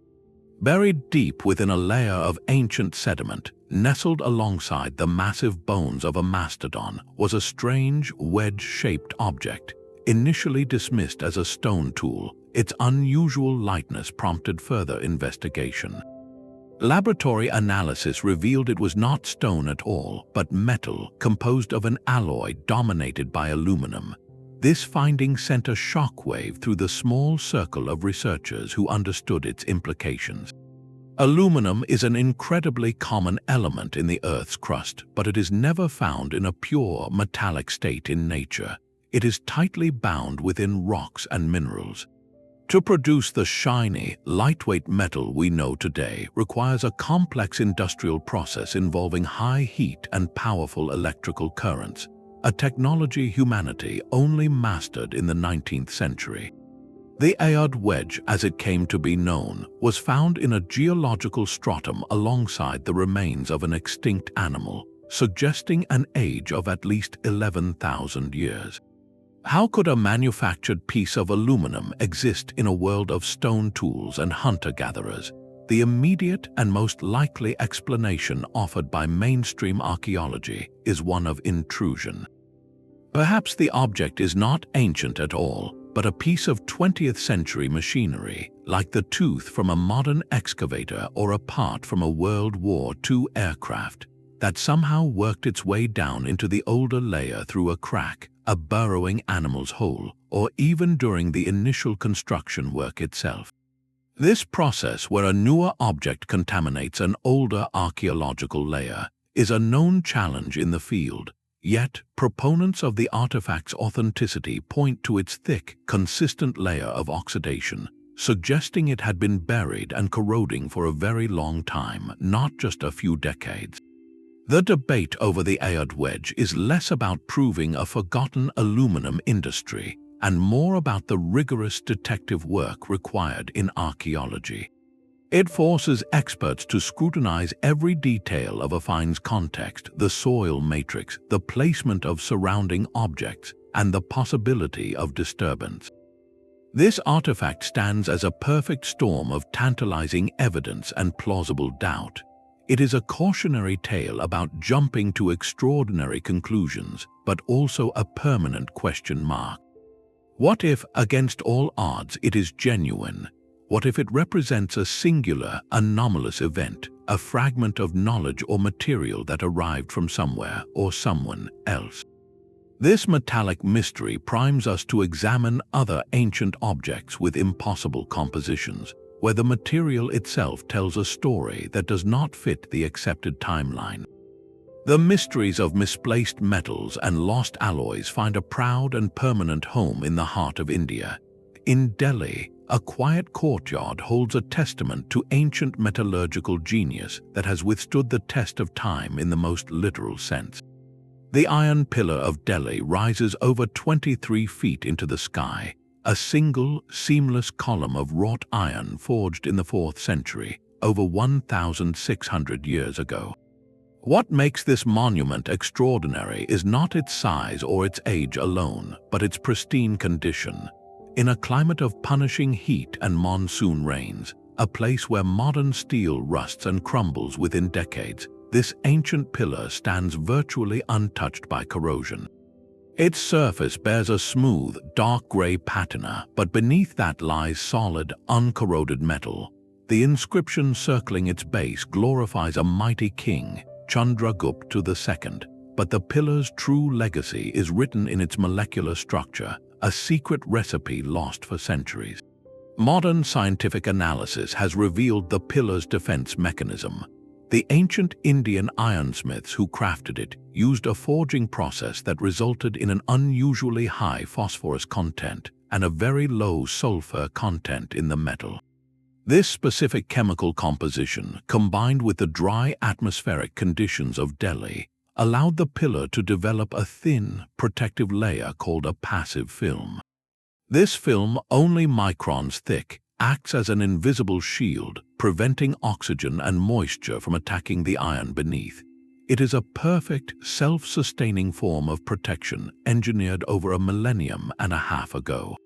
Buried deep within a layer of ancient sediment, nestled alongside the massive bones of a mastodon, was a strange, wedge-shaped object. Initially dismissed as a stone tool, its unusual lightness prompted further investigation. Laboratory analysis revealed it was not stone at all, but metal composed of an alloy dominated by aluminum. This finding sent a shockwave through the small circle of researchers who understood its implications. Aluminum is an incredibly common element in the Earth's crust, but it is never found in a pure metallic state in nature. It is tightly bound within rocks and minerals. To produce the shiny, lightweight metal we know today requires a complex industrial process involving high heat and powerful electrical currents, a technology humanity only mastered in the 19th century. The Aiud Wedge, as it came to be known, was found in a geological stratum alongside the remains of an extinct animal, suggesting an age of at least 11,000 years. How could a manufactured piece of aluminum exist in a world of stone tools and hunter-gatherers? the immediate and most likely explanation offered by mainstream archaeology is one of intrusion. Perhaps the object is not ancient at all, but a piece of 20th century machinery, like the tooth from a modern excavator or a part from a World War II aircraft, that somehow worked its way down into the older layer through a crack, a burrowing animal's hole, or even during the initial construction work itself. This process, where a newer object contaminates an older archaeological layer, is a known challenge in the field. Yet, proponents of the artifact's authenticity point to its thick, consistent layer of oxidation, suggesting it had been buried and corroding for a very long time, not just a few decades. The debate over the Aiud Wedge is less about proving a forgotten aluminum industry and more about the rigorous detective work required in archaeology. It forces experts to scrutinize every detail of a find's context, the soil matrix, the placement of surrounding objects, and the possibility of disturbance. This artifact stands as a perfect storm of tantalizing evidence and plausible doubt. It is a cautionary tale about jumping to extraordinary conclusions, but also a permanent question mark. What if, against all odds, it is genuine? What if it represents a singular, anomalous event, a fragment of knowledge or material that arrived from somewhere or someone else? This metallic mystery primes us to examine other ancient objects with impossible compositions, where the material itself tells a story that does not fit the accepted timeline. The mysteries of misplaced metals and lost alloys find a proud and permanent home in the heart of India. In Delhi, a quiet courtyard holds a testament to ancient metallurgical genius that has withstood the test of time in the most literal sense. The Iron Pillar of Delhi rises over 23 feet into the sky, a single, seamless column of wrought iron forged in the 4th century, over 1,600 years ago. What makes this monument extraordinary is not its size or its age alone, but its pristine condition. In a climate of punishing heat and monsoon rains, a place where modern steel rusts and crumbles within decades, this ancient pillar stands virtually untouched by corrosion. Its surface bears a smooth, dark gray patina, but beneath that lies solid, uncorroded metal. The inscription circling its base glorifies a mighty king, Chandragupta II, but the pillar's true legacy is written in its molecular structure, a secret recipe lost for centuries. Modern scientific analysis has revealed the pillar's defense mechanism. The ancient Indian ironsmiths who crafted it used a forging process that resulted in an unusually high phosphorus content and a very low sulfur content in the metal. This specific chemical composition, combined with the dry atmospheric conditions of Delhi, allowed the pillar to develop a thin, protective layer called a passive film. This film, only microns thick, acts as an invisible shield, preventing oxygen and moisture from attacking the iron beneath. It is a perfect, self-sustaining form of protection engineered over a millennium and a half ago.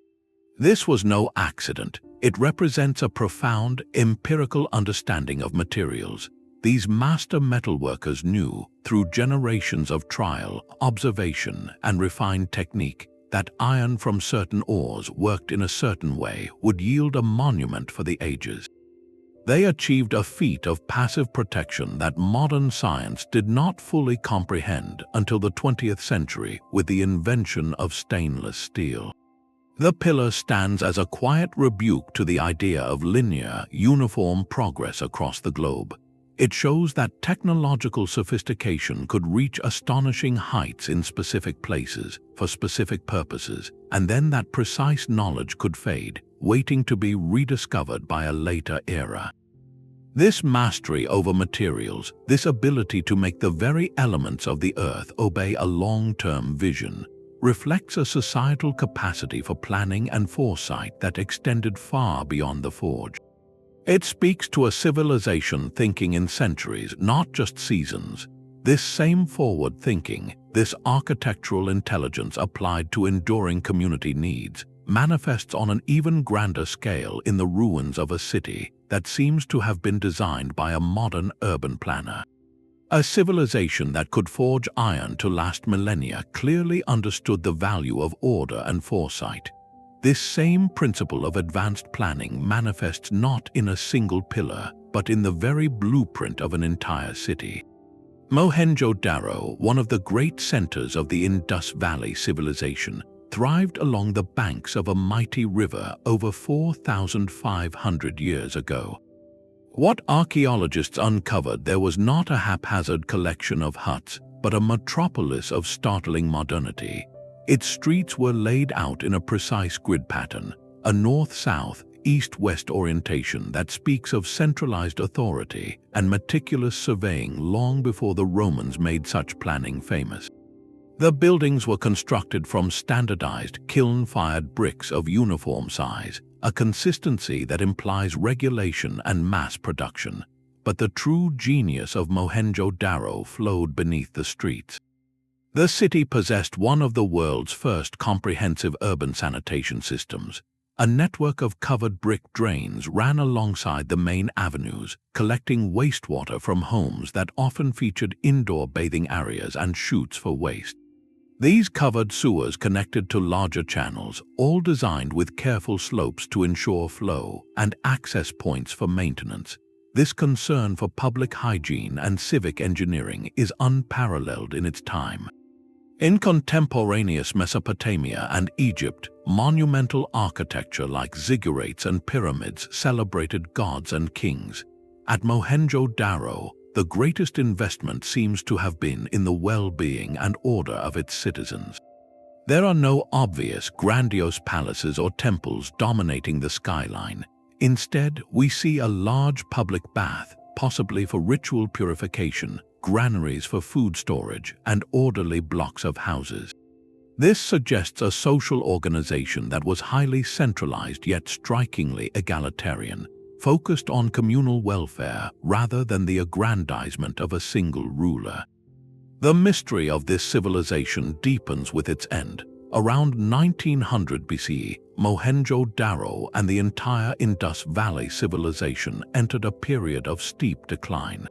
This was no accident. It represents a profound, empirical understanding of materials. These master metalworkers knew, through generations of trial, observation, and refined technique, that iron from certain ores worked in a certain way would yield a monument for the ages. They achieved a feat of passive protection that modern science did not fully comprehend until the 20th century with the invention of stainless steel. The pillar stands as a quiet rebuke to the idea of linear, uniform progress across the globe. It shows that technological sophistication could reach astonishing heights in specific places, for specific purposes, and then that precise knowledge could fade, waiting to be rediscovered by a later era. This mastery over materials, this ability to make the very elements of the earth obey a long-term vision, reflects a societal capacity for planning and foresight that extended far beyond the forge. It speaks to a civilization thinking in centuries, not just seasons. This same forward thinking, this architectural intelligence applied to enduring community needs, manifests on an even grander scale in the ruins of a city that seems to have been designed by a modern urban planner. A civilization that could forge iron to last millennia clearly understood the value of order and foresight. This same principle of advanced planning manifests not in a single pillar, but in the very blueprint of an entire city. Mohenjo-Daro, one of the great centers of the Indus Valley civilization, thrived along the banks of a mighty river over 4,500 years ago. What archaeologists uncovered there was not a haphazard collection of huts, but a metropolis of startling modernity. Its streets were laid out in a precise grid pattern, a north-south, east-west orientation that speaks of centralized authority and meticulous surveying long before the Romans made such planning famous. The buildings were constructed from standardized, kiln-fired bricks of uniform size, a consistency that implies regulation and mass production. But the true genius of Mohenjo-Daro flowed beneath the streets. The city possessed one of the world's first comprehensive urban sanitation systems. A network of covered brick drains ran alongside the main avenues, collecting wastewater from homes that often featured indoor bathing areas and chutes for waste. These covered sewers connected to larger channels, all designed with careful slopes to ensure flow and access points for maintenance. This concern for public hygiene and civic engineering is unparalleled in its time. In contemporaneous Mesopotamia and Egypt, monumental architecture like ziggurats and pyramids celebrated gods and kings. At Mohenjo-Daro, the greatest investment seems to have been in the well-being and order of its citizens. There are no obvious, grandiose palaces or temples dominating the skyline. Instead, we see a large public bath, possibly for ritual purification, granaries for food storage, and orderly blocks of houses. This suggests a social organization that was highly centralized yet strikingly egalitarian, focused on communal welfare rather than the aggrandizement of a single ruler. The mystery of this civilization deepens with its end. Around 1900 BCE, Mohenjo-Daro and the entire Indus Valley civilization entered a period of steep decline.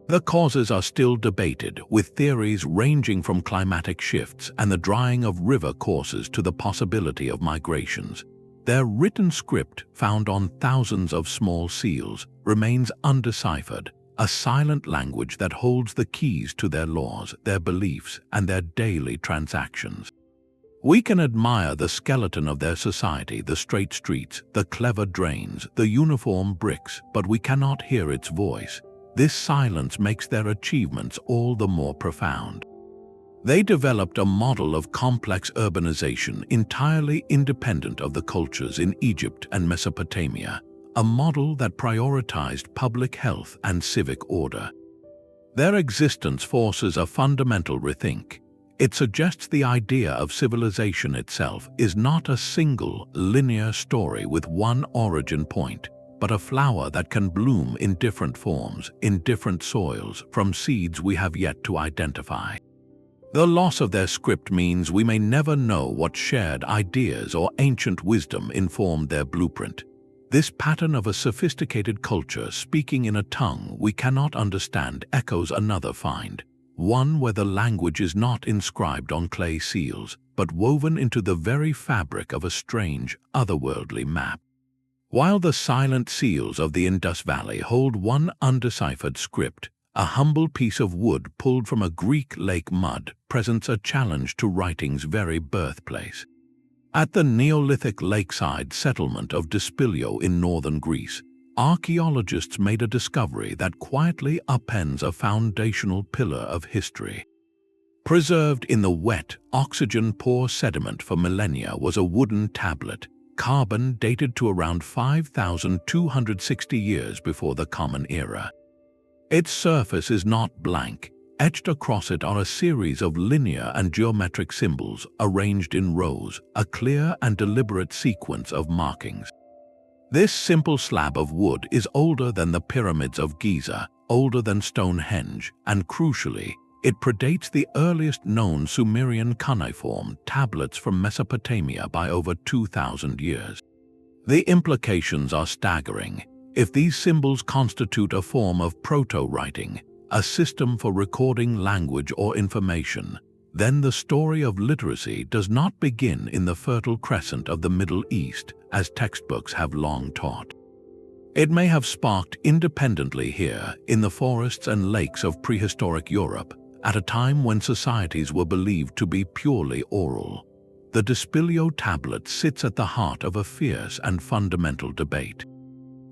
The causes are still debated, with theories ranging from climatic shifts and the drying of river courses to the possibility of migrations. Their written script, found on thousands of small seals, remains undeciphered, a silent language that holds the keys to their laws, their beliefs, and their daily transactions. We can admire the skeleton of their society, the straight streets, the clever drains, the uniform bricks, but we cannot hear its voice. This silence makes their achievements all the more profound. They developed a model of complex urbanization entirely independent of the cultures in Egypt and Mesopotamia, a model that prioritized public health and civic order. Their existence forces a fundamental rethink. It suggests the idea of civilization itself is not a single, linear story with one origin point, but a flower that can bloom in different forms, in different soils, from seeds we have yet to identify. The loss of their script means we may never know what shared ideas or ancient wisdom informed their blueprint. This pattern of a sophisticated culture speaking in a tongue we cannot understand echoes another find, one where the language is not inscribed on clay seals, but woven into the very fabric of a strange, otherworldly map. While the silent seals of the Indus Valley hold one undeciphered script, a humble piece of wood pulled from a Greek lake mud presents a challenge to writing's very birthplace. At the Neolithic lakeside settlement of Dispilio in northern Greece, archaeologists made a discovery that quietly upends a foundational pillar of history. Preserved in the wet, oxygen-poor sediment for millennia was a wooden tablet, carbon dated to around 5,260 years before the Common Era. Its surface is not blank. Etched across it are a series of linear and geometric symbols arranged in rows, a clear and deliberate sequence of markings. This simple slab of wood is older than the pyramids of Giza, older than Stonehenge, and crucially, It predates the earliest known Sumerian cuneiform tablets from Mesopotamia by over 2,000 years. The implications are staggering. If these symbols constitute a form of proto-writing, a system for recording language or information, then the story of literacy does not begin in the Fertile Crescent of the Middle East, as textbooks have long taught. It may have sparked independently here, in the forests and lakes of prehistoric Europe, at a time when societies were believed to be purely oral. The Dispilio Tablet sits at the heart of a fierce and fundamental debate.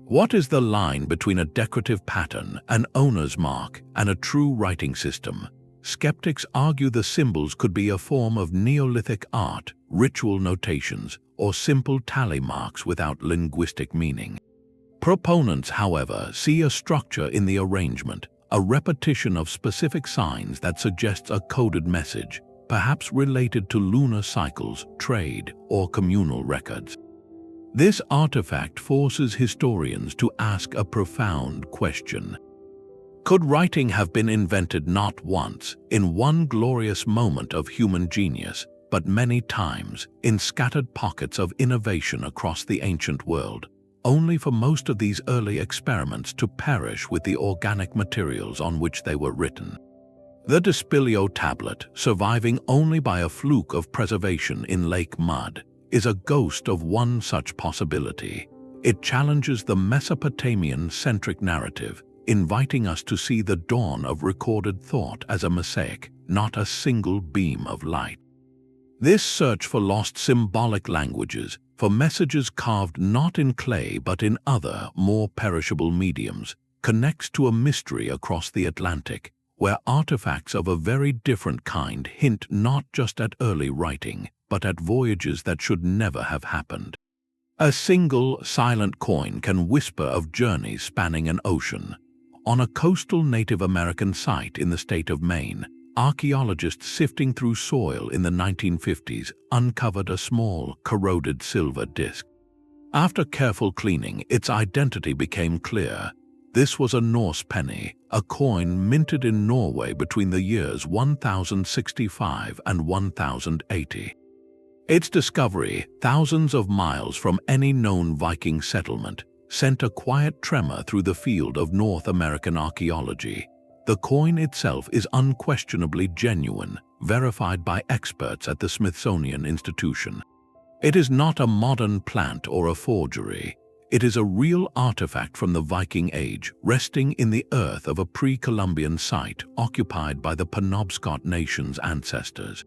What is the line between a decorative pattern, an owner's mark, and a true writing system? Skeptics argue the symbols could be a form of Neolithic art, ritual notations, or simple tally marks without linguistic meaning. Proponents, however, see a structure in the arrangement, a repetition of specific signs that suggests a coded message, perhaps related to lunar cycles, trade, or communal records. This artifact forces historians to ask a profound question. Could writing have been invented not once, in one glorious moment of human genius, but many times, in scattered pockets of innovation across the ancient world, only for most of these early experiments to perish with the organic materials on which they were written? The Dispilio Tablet, surviving only by a fluke of preservation in lake mud, is a ghost of one such possibility. It challenges the Mesopotamian-centric narrative, inviting us to see the dawn of recorded thought as a mosaic, not a single beam of light. This search for lost symbolic languages, for messages carved not in clay but in other, more perishable mediums, connects to a mystery across the Atlantic, where artifacts of a very different kind hint not just at early writing, but at voyages that should never have happened. A single, silent coin can whisper of journeys spanning an ocean. On a coastal Native American site in the state of Maine, archaeologists sifting through soil in the 1950s uncovered a small, corroded silver disc. After careful cleaning, its identity became clear. This was a Norse penny, a coin minted in Norway between the years 1065 and 1080. Its discovery, thousands of miles from any known Viking settlement, sent a quiet tremor through the field of North American archaeology. The coin itself is unquestionably genuine, verified by experts at the Smithsonian Institution. It is not a modern plant or a forgery. It is a real artifact from the Viking Age, resting in the earth of a pre-Columbian site occupied by the Penobscot Nation's ancestors.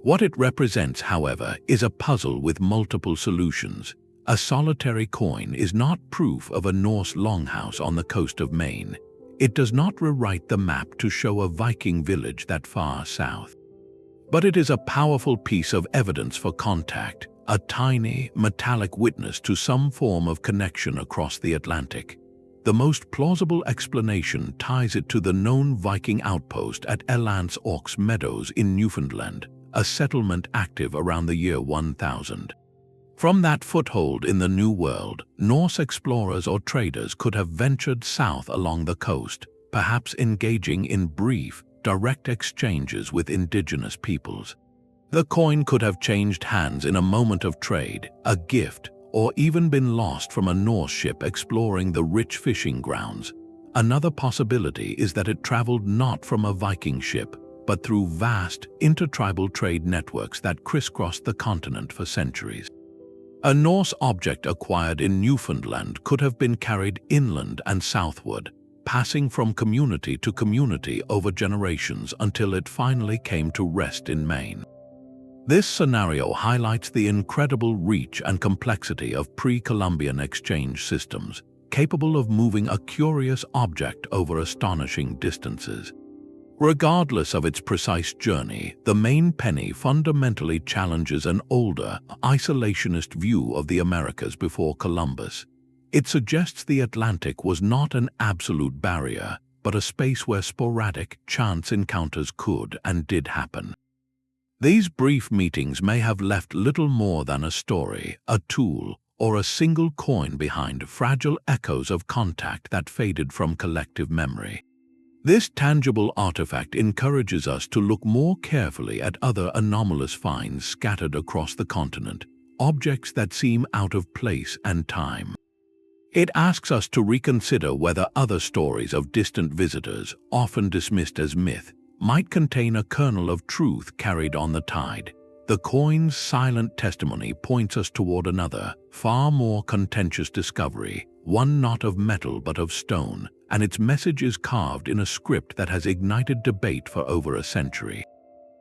What it represents, however, is a puzzle with multiple solutions. A solitary coin is not proof of a Norse longhouse on the coast of Maine. It does not rewrite the map to show a Viking village that far south. But it is a powerful piece of evidence for contact, a tiny, metallic witness to some form of connection across the Atlantic. The most plausible explanation ties it to the known Viking outpost at Elance Aux Meadows in Newfoundland, a settlement active around the year 1000. From that foothold in the New World, Norse explorers or traders could have ventured south along the coast, perhaps engaging in brief, direct exchanges with indigenous peoples. The coin could have changed hands in a moment of trade, a gift, or even been lost from a Norse ship exploring the rich fishing grounds. Another possibility is that it traveled not from a Viking ship, but through vast, intertribal trade networks that crisscrossed the continent for centuries. A Norse object acquired in Newfoundland could have been carried inland and southward, passing from community to community over generations until it finally came to rest in Maine. This scenario highlights the incredible reach and complexity of pre-Columbian exchange systems, capable of moving a curious object over astonishing distances. Regardless of its precise journey, the Maine Penny fundamentally challenges an older, isolationist view of the Americas before Columbus. It suggests the Atlantic was not an absolute barrier, but a space where sporadic, chance encounters could and did happen. These brief meetings may have left little more than a story, a tool, or a single coin behind, fragile echoes of contact that faded from collective memory. This tangible artifact encourages us to look more carefully at other anomalous finds scattered across the continent, objects that seem out of place and time. It asks us to reconsider whether other stories of distant visitors, often dismissed as myth, might contain a kernel of truth carried on the tide. The coin's silent testimony points us toward another, far more contentious discovery, one not of metal but of stone, and its message is carved in a script that has ignited debate for over a century.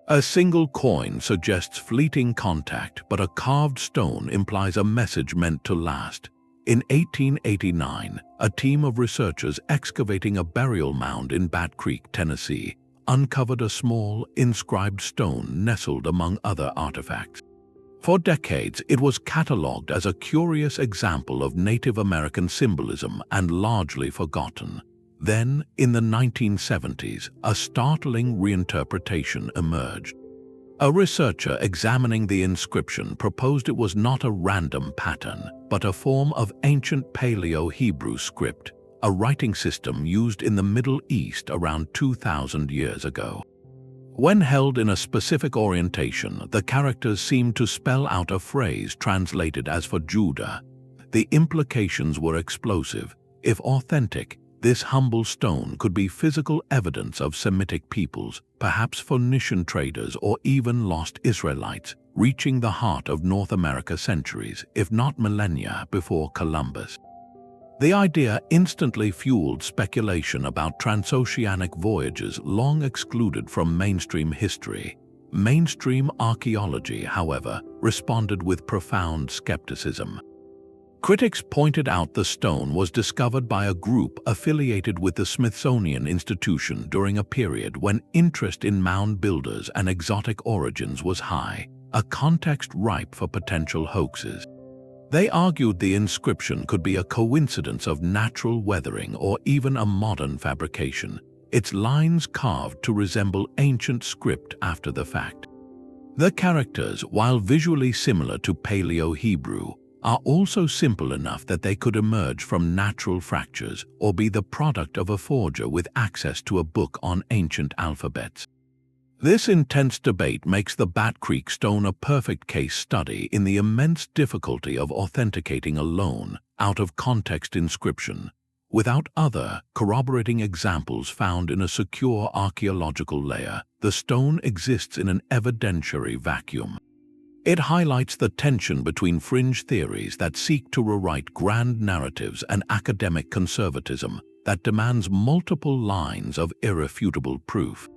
A single coin suggests fleeting contact, but a carved stone implies a message meant to last. In 1889, a team of researchers excavating a burial mound in Bat Creek, Tennessee, uncovered a small, inscribed stone nestled among other artifacts. For decades, it was catalogued as a curious example of Native American symbolism and largely forgotten. Then, in the 1970s, a startling reinterpretation emerged. A researcher examining the inscription proposed it was not a random pattern, but a form of ancient Paleo-Hebrew script, a writing system used in the Middle East around 2,000 years ago. When held in a specific orientation, the characters seemed to spell out a phrase translated as for Judah. The implications were explosive. If authentic, this humble stone could be physical evidence of Semitic peoples, perhaps Phoenician traders or even lost Israelites, reaching the heart of North America centuries, if not millennia, before Columbus. The idea instantly fueled speculation about transoceanic voyages long excluded from mainstream history. Mainstream archaeology, however, responded with profound skepticism. Critics pointed out the stone was discovered by a group affiliated with the Smithsonian Institution during a period when interest in mound builders and exotic origins was high, a context ripe for potential hoaxes. They argued the inscription could be a coincidence of natural weathering or even a modern fabrication, its lines carved to resemble ancient script after the fact. The characters, while visually similar to Paleo-Hebrew, are also simple enough that they could emerge from natural fractures or be the product of a forger with access to a book on ancient alphabets. This intense debate makes the Bat Creek stone a perfect case study in the immense difficulty of authenticating a lone, out-of-context inscription, without other, corroborating examples found in a secure archaeological layer. The stone exists in an evidentiary vacuum. It highlights the tension between fringe theories that seek to rewrite grand narratives and academic conservatism that demands multiple lines of irrefutable proof.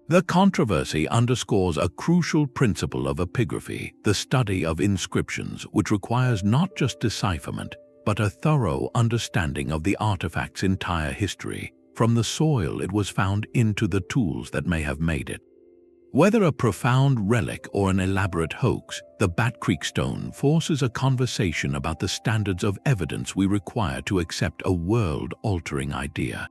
The controversy underscores a crucial principle of epigraphy, the study of inscriptions, which requires not just decipherment, but a thorough understanding of the artifact's entire history, from the soil it was found into the tools that may have made it. Whether a profound relic or an elaborate hoax, the Bat Creek stone forces a conversation about the standards of evidence we require to accept a world-altering idea.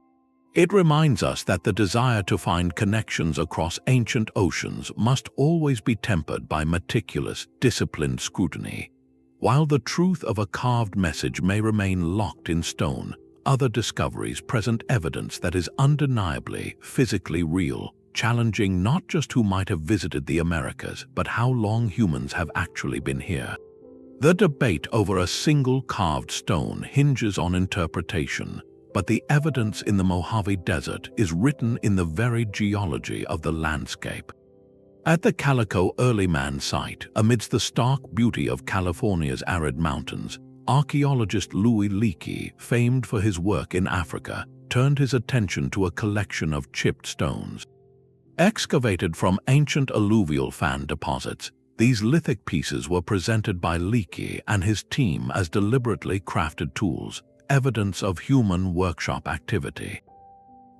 It reminds us that the desire to find connections across ancient oceans must always be tempered by meticulous, disciplined scrutiny. While the truth of a carved message may remain locked in stone, other discoveries present evidence that is undeniably, physically real, challenging not just who might have visited the Americas, but how long humans have actually been here. The debate over a single carved stone hinges on interpretation, but the evidence in the Mojave Desert is written in the very geology of the landscape. At the Calico Early Man site, amidst the stark beauty of California's arid mountains, archaeologist Louis Leakey, famed for his work in Africa, turned his attention to a collection of chipped stones. Excavated from ancient alluvial fan deposits, these lithic pieces were presented by Leakey and his team as deliberately crafted tools, evidence of human workshop activity.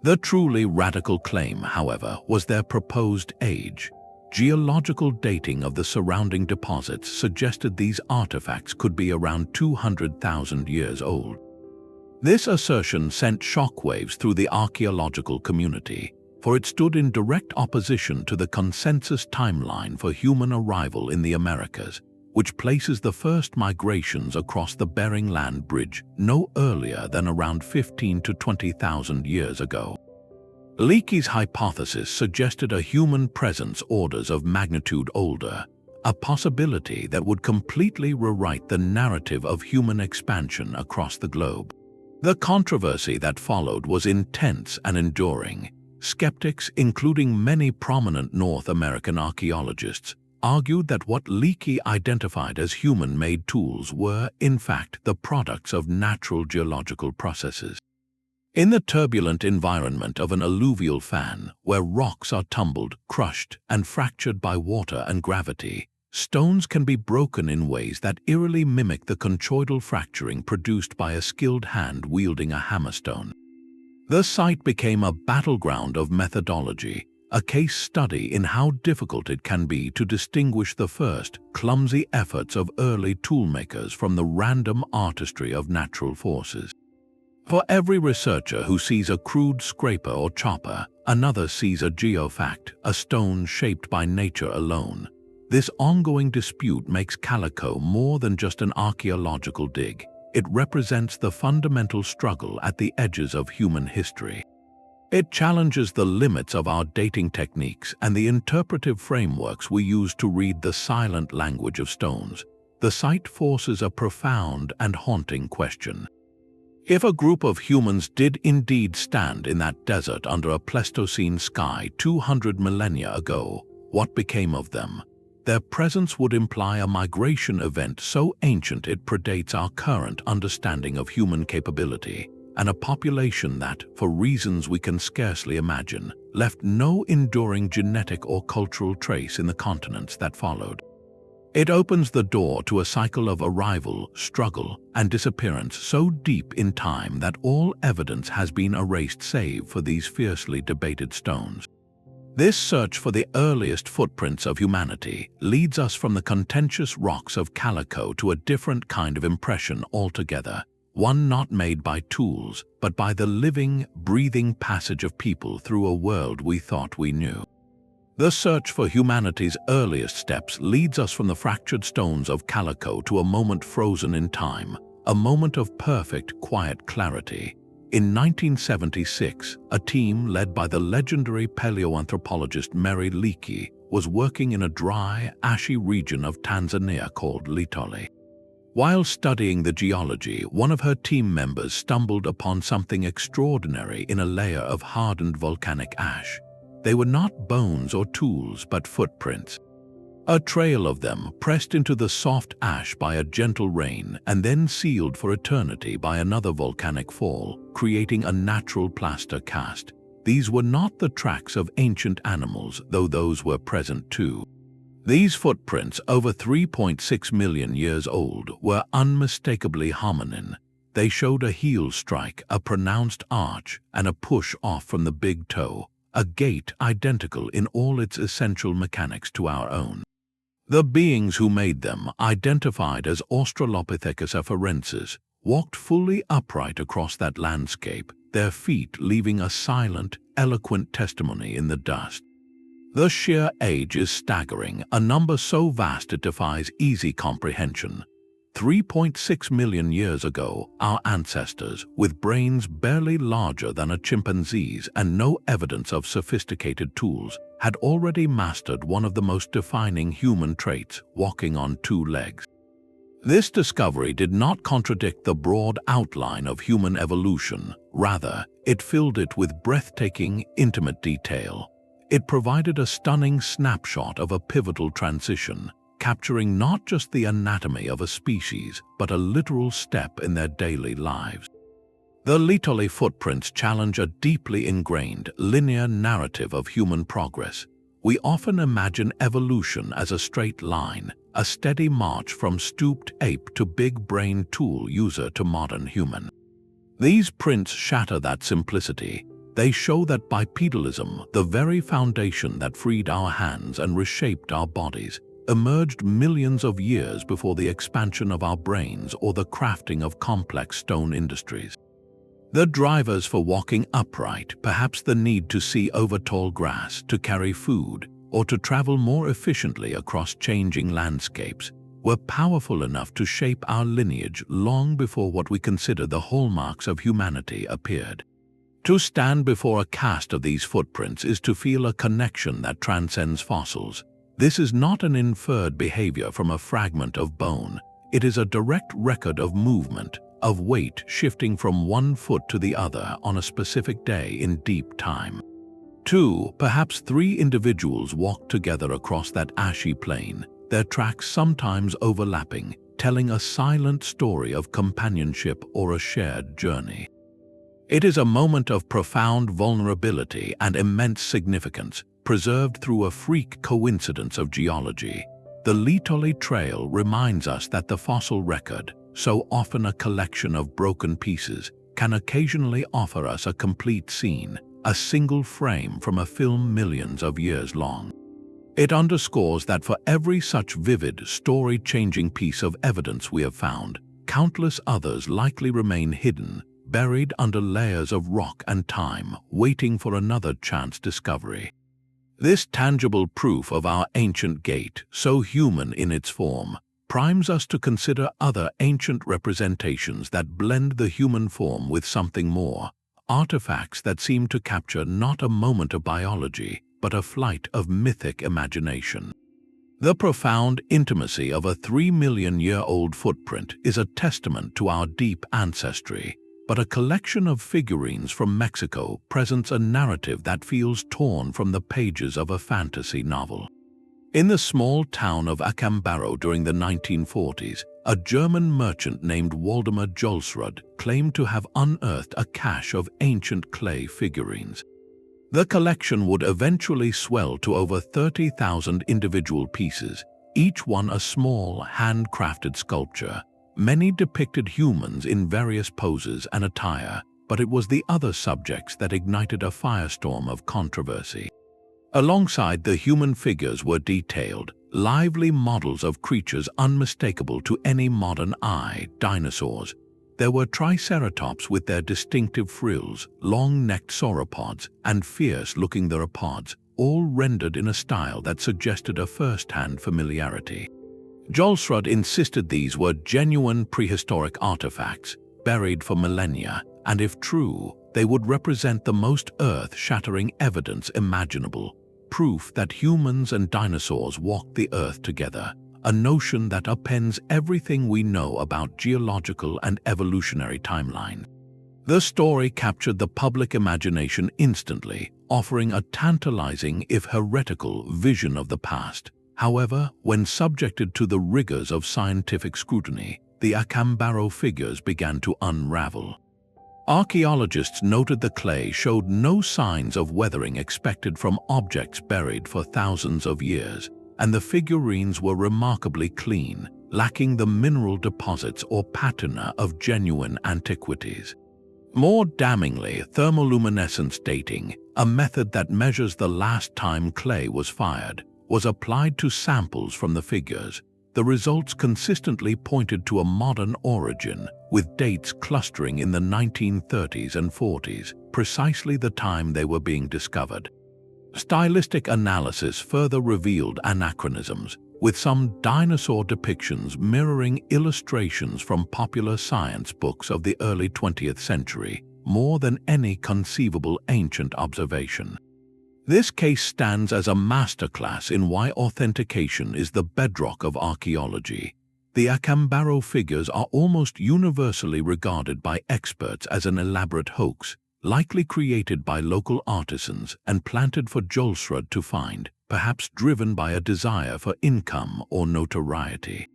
The truly radical claim, however, was their proposed age. Geological dating of the surrounding deposits suggested these artifacts could be around 200,000 years old. This assertion sent shockwaves through the archaeological community, for it stood in direct opposition to the consensus timeline for human arrival in the Americas, which places the first migrations across the Bering Land Bridge no earlier than around 15 to 20,000 years ago. Leakey's hypothesis suggested a human presence orders of magnitude older, a possibility that would completely rewrite the narrative of human expansion across the globe. The controversy that followed was intense and enduring. Skeptics, including many prominent North American archaeologists, argued that what Leakey identified as human-made tools were, in fact, the products of natural geological processes. In the turbulent environment of an alluvial fan, where rocks are tumbled, crushed, and fractured by water and gravity, stones can be broken in ways that eerily mimic the conchoidal fracturing produced by a skilled hand wielding a hammerstone. The site became a battleground of methodology, a case study in how difficult it can be to distinguish the first, clumsy efforts of early toolmakers from the random artistry of natural forces. For every researcher who sees a crude scraper or chopper, another sees a geofact, a stone shaped by nature alone. This ongoing dispute makes Calico more than just an archaeological dig. It represents the fundamental struggle at the edges of human history. It challenges the limits of our dating techniques and the interpretive frameworks we use to read the silent language of stones. The site forces a profound and haunting question. If a group of humans did indeed stand in that desert under a Pleistocene sky 200 millennia ago, what became of them? Their presence would imply a migration event so ancient it predates our current understanding of human capability, and a population that, for reasons we can scarcely imagine, left no enduring genetic or cultural trace in the continents that followed. It opens the door to a cycle of arrival, struggle, and disappearance so deep in time that all evidence has been erased save for these fiercely debated stones. This search for the earliest footprints of humanity leads us from the contentious rocks of Calico to a different kind of impression altogether, one not made by tools, but by the living, breathing passage of people through a world we thought we knew. The search for humanity's earliest steps leads us from the fractured stones of Calico to a moment frozen in time, a moment of perfect, quiet clarity. In 1976, a team led by the legendary paleoanthropologist Mary Leakey was working in a dry, ashy region of Tanzania called Laetoli. While studying the geology, one of her team members stumbled upon something extraordinary in a layer of hardened volcanic ash. They were not bones or tools, but footprints. A trail of them pressed into the soft ash by a gentle rain and then sealed for eternity by another volcanic fall, creating a natural plaster cast. These were not the tracks of ancient animals, though those were present too. These footprints, over 3.6 million years old, were unmistakably hominin. They showed a heel strike, a pronounced arch, and a push off from the big toe, a gait identical in all its essential mechanics to our own. The beings who made them, identified as Australopithecus afarensis, walked fully upright across that landscape, their feet leaving a silent, eloquent testimony in the dust. The sheer age is staggering, a number so vast it defies easy comprehension. 3.6 million years ago, our ancestors, with brains barely larger than a chimpanzee's and no evidence of sophisticated tools, had already mastered one of the most defining human traits, walking on two legs. This discovery did not contradict the broad outline of human evolution. Rather, it filled it with breathtaking, intimate detail. It provided a stunning snapshot of a pivotal transition, capturing not just the anatomy of a species, but a literal step in their daily lives. The Laetoli footprints challenge a deeply ingrained, linear narrative of human progress. We often imagine evolution as a straight line, a steady march from stooped ape to big-brain tool user to modern human. These prints shatter that simplicity. They show that bipedalism, the very foundation that freed our hands and reshaped our bodies, emerged millions of years before the expansion of our brains or the crafting of complex stone industries. The drivers for walking upright, perhaps the need to see over tall grass, to carry food, or to travel more efficiently across changing landscapes, were powerful enough to shape our lineage long before what we consider the hallmarks of humanity appeared. To stand before a cast of these footprints is to feel a connection that transcends fossils. This is not an inferred behavior from a fragment of bone. It is a direct record of movement, of weight shifting from one foot to the other on a specific day in deep time. 2, perhaps 3 individuals walked together across that ashy plain, their tracks sometimes overlapping, telling a silent story of companionship or a shared journey. It is a moment of profound vulnerability and immense significance, preserved through a freak coincidence of geology. The Laetoli Trail reminds us that the fossil record, so often a collection of broken pieces, can occasionally offer us a complete scene, a single frame from a film millions of years long. It underscores that for every such vivid, story-changing piece of evidence we have found, countless others likely remain hidden, buried under layers of rock and time, waiting for another chance discovery. This tangible proof of our ancient gate, so human in its form, primes us to consider other ancient representations that blend the human form with something more, artifacts that seem to capture not a moment of biology, but a flight of mythic imagination. The profound intimacy of a 3-million-year-old footprint is a testament to our deep ancestry, but a collection of figurines from Mexico presents a narrative that feels torn from the pages of a fantasy novel. In the small town of Acámbaro during the 1940s, a German merchant named Waldemar Jolsrud claimed to have unearthed a cache of ancient clay figurines. The collection would eventually swell to over 30,000 individual pieces, each one a small, handcrafted sculpture. Many depicted humans in various poses and attire, but it was the other subjects that ignited a firestorm of controversy. Alongside the human figures were detailed, lively models of creatures unmistakable to any modern eye, dinosaurs. There were triceratops with their distinctive frills, long-necked sauropods, and fierce-looking theropods, all rendered in a style that suggested a first-hand familiarity. Jolsrud insisted these were genuine prehistoric artifacts, buried for millennia, and if true, they would represent the most earth-shattering evidence imaginable, proof that humans and dinosaurs walked the earth together, a notion that upends everything we know about geological and evolutionary timelines. The story captured the public imagination instantly, offering a tantalizing, if heretical, vision of the past. However, when subjected to the rigors of scientific scrutiny, the Acámbaro figures began to unravel. Archaeologists noted the clay showed no signs of weathering expected from objects buried for thousands of years, and the figurines were remarkably clean, lacking the mineral deposits or patina of genuine antiquities. More damningly, thermoluminescence dating, a method that measures the last time clay was fired, was applied to samples from the figures. The results consistently pointed to a modern origin, with dates clustering in the 1930s and 40s, precisely the time they were being discovered. Stylistic analysis further revealed anachronisms, with some dinosaur depictions mirroring illustrations from popular science books of the early 20th century, more than any conceivable ancient observation. This case stands as a masterclass in why authentication is the bedrock of archaeology. The Acámbaro figures are almost universally regarded by experts as an elaborate hoax, likely created by local artisans and planted for Jolsrud to find, perhaps driven by a desire for income or notoriety.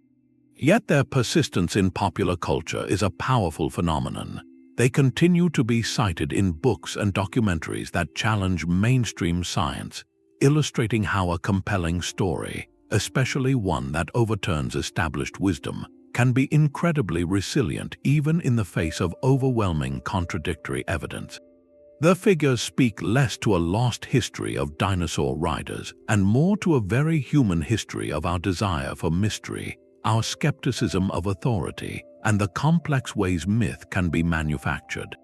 Yet their persistence in popular culture is a powerful phenomenon. They continue to be cited in books and documentaries that challenge mainstream science, illustrating how a compelling story, especially one that overturns established wisdom, can be incredibly resilient even in the face of overwhelming contradictory evidence. The figures speak less to a lost history of dinosaur riders and more to a very human history of our desire for mystery, our skepticism of authority, and the complex ways myth can be manufactured.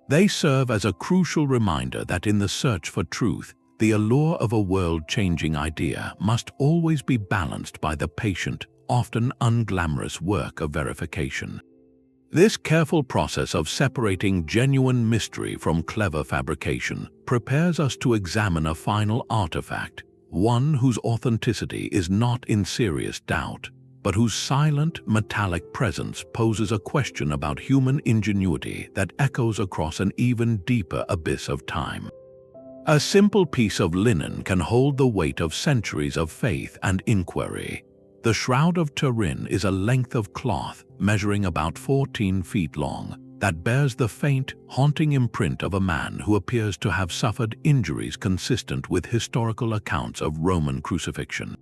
They serve as a crucial reminder that in the search for truth, the allure of a world-changing idea must always be balanced by the patient, often unglamorous work of verification. This careful process of separating genuine mystery from clever fabrication prepares us to examine a final artifact, one whose authenticity is not in serious doubt, but whose silent, metallic presence poses a question about human ingenuity that echoes across an even deeper abyss of time. A simple piece of linen can hold the weight of centuries of faith and inquiry. The Shroud of Turin is a length of cloth measuring about 14 feet long that bears the faint, haunting imprint of a man who appears to have suffered injuries consistent with historical accounts of Roman crucifixion.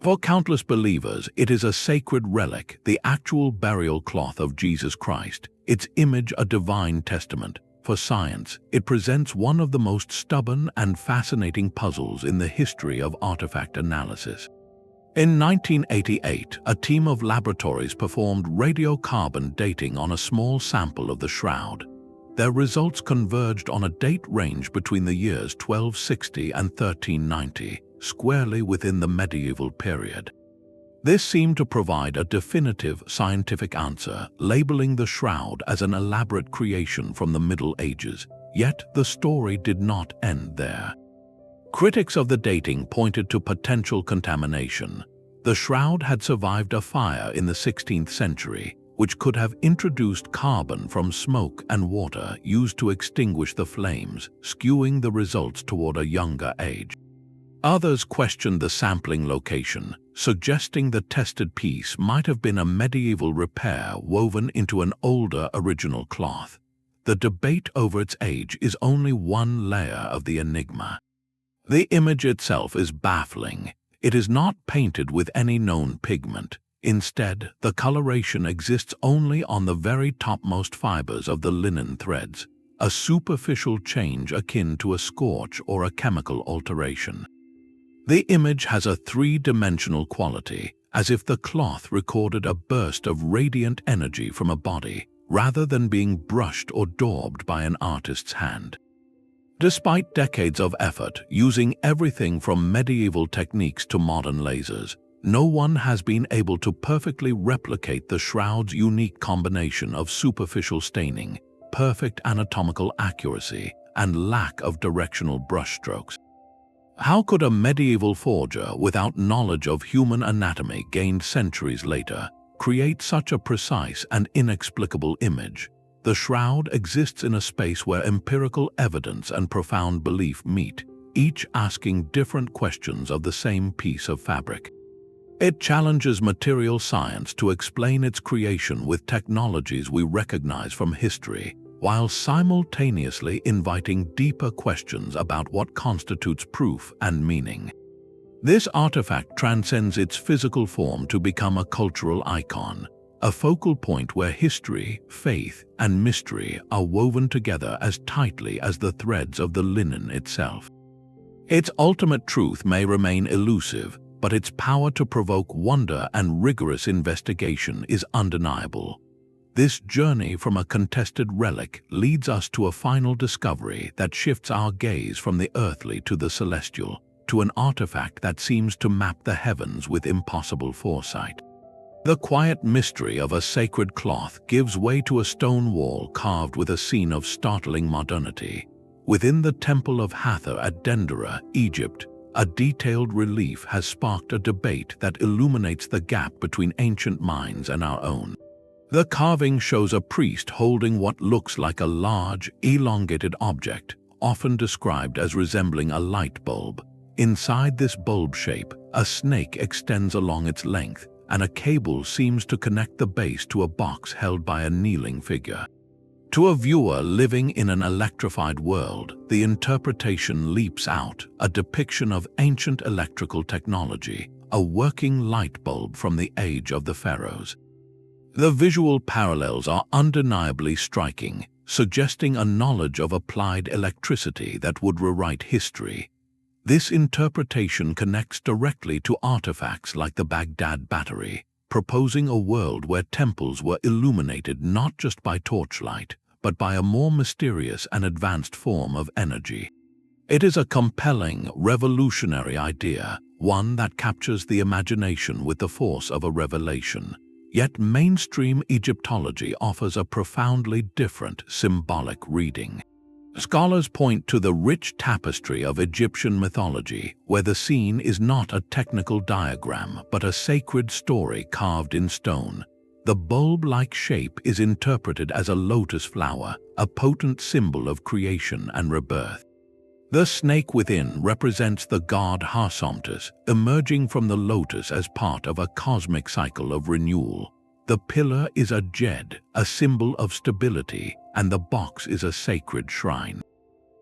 For countless believers, it is a sacred relic, the actual burial cloth of Jesus Christ, its image a divine testament. For science, it presents one of the most stubborn and fascinating puzzles in the history of artifact analysis. In 1988, a team of laboratories performed radiocarbon dating on a small sample of the shroud. Their results converged on a date range between the years 1260 and 1390, squarely within the medieval period. This seemed to provide a definitive scientific answer, labeling the shroud as an elaborate creation from the Middle Ages. Yet the story did not end there. Critics of the dating pointed to potential contamination. The shroud had survived a fire in the 16th century, which could have introduced carbon from smoke and water used to extinguish the flames, skewing the results toward a younger age. Others questioned the sampling location, suggesting the tested piece might have been a medieval repair woven into an older original cloth. The debate over its age is only one layer of the enigma. The image itself is baffling. It is not painted with any known pigment. Instead, the coloration exists only on the very topmost fibers of the linen threads, a superficial change akin to a scorch or a chemical alteration. The image has a three-dimensional quality, as if the cloth recorded a burst of radiant energy from a body, rather than being brushed or daubed by an artist's hand. Despite decades of effort, using everything from medieval techniques to modern lasers, no one has been able to perfectly replicate the shroud's unique combination of superficial staining, perfect anatomical accuracy, and lack of directional brushstrokes. How could a medieval forger without knowledge of human anatomy gained centuries later create such a precise and inexplicable image? The shroud exists in a space where empirical evidence and profound belief meet, each asking different questions of the same piece of fabric. It challenges material science to explain its creation with technologies we recognize from history, while simultaneously inviting deeper questions about what constitutes proof and meaning. This artifact transcends its physical form to become a cultural icon, a focal point where history, faith, and mystery are woven together as tightly as the threads of the linen itself. Its ultimate truth may remain elusive, but its power to provoke wonder and rigorous investigation is undeniable. This journey from a contested relic leads us to a final discovery that shifts our gaze from the earthly to the celestial, to an artifact that seems to map the heavens with impossible foresight. The quiet mystery of a sacred cloth gives way to a stone wall carved with a scene of startling modernity. Within the Temple of Hathor at Dendera, Egypt, a detailed relief has sparked a debate that illuminates the gap between ancient minds and our own. The carving shows a priest holding what looks like a large, elongated object, often described as resembling a light bulb. Inside this bulb shape, a snake extends along its length, and a cable seems to connect the base to a box held by a kneeling figure. To a viewer living in an electrified world, the interpretation leaps out, a depiction of ancient electrical technology, a working light bulb from the age of the pharaohs. The visual parallels are undeniably striking, suggesting a knowledge of applied electricity that would rewrite history. This interpretation connects directly to artifacts like the Baghdad Battery, proposing a world where temples were illuminated not just by torchlight, but by a more mysterious and advanced form of energy. It is a compelling, revolutionary idea, one that captures the imagination with the force of a revelation. Yet mainstream Egyptology offers a profoundly different symbolic reading. Scholars point to the rich tapestry of Egyptian mythology, where the scene is not a technical diagram but a sacred story carved in stone. The bulb-like shape is interpreted as a lotus flower, a potent symbol of creation and rebirth. The snake within represents the god Harsomptus, emerging from the lotus as part of a cosmic cycle of renewal. The pillar is a jed, a symbol of stability, and the box is a sacred shrine.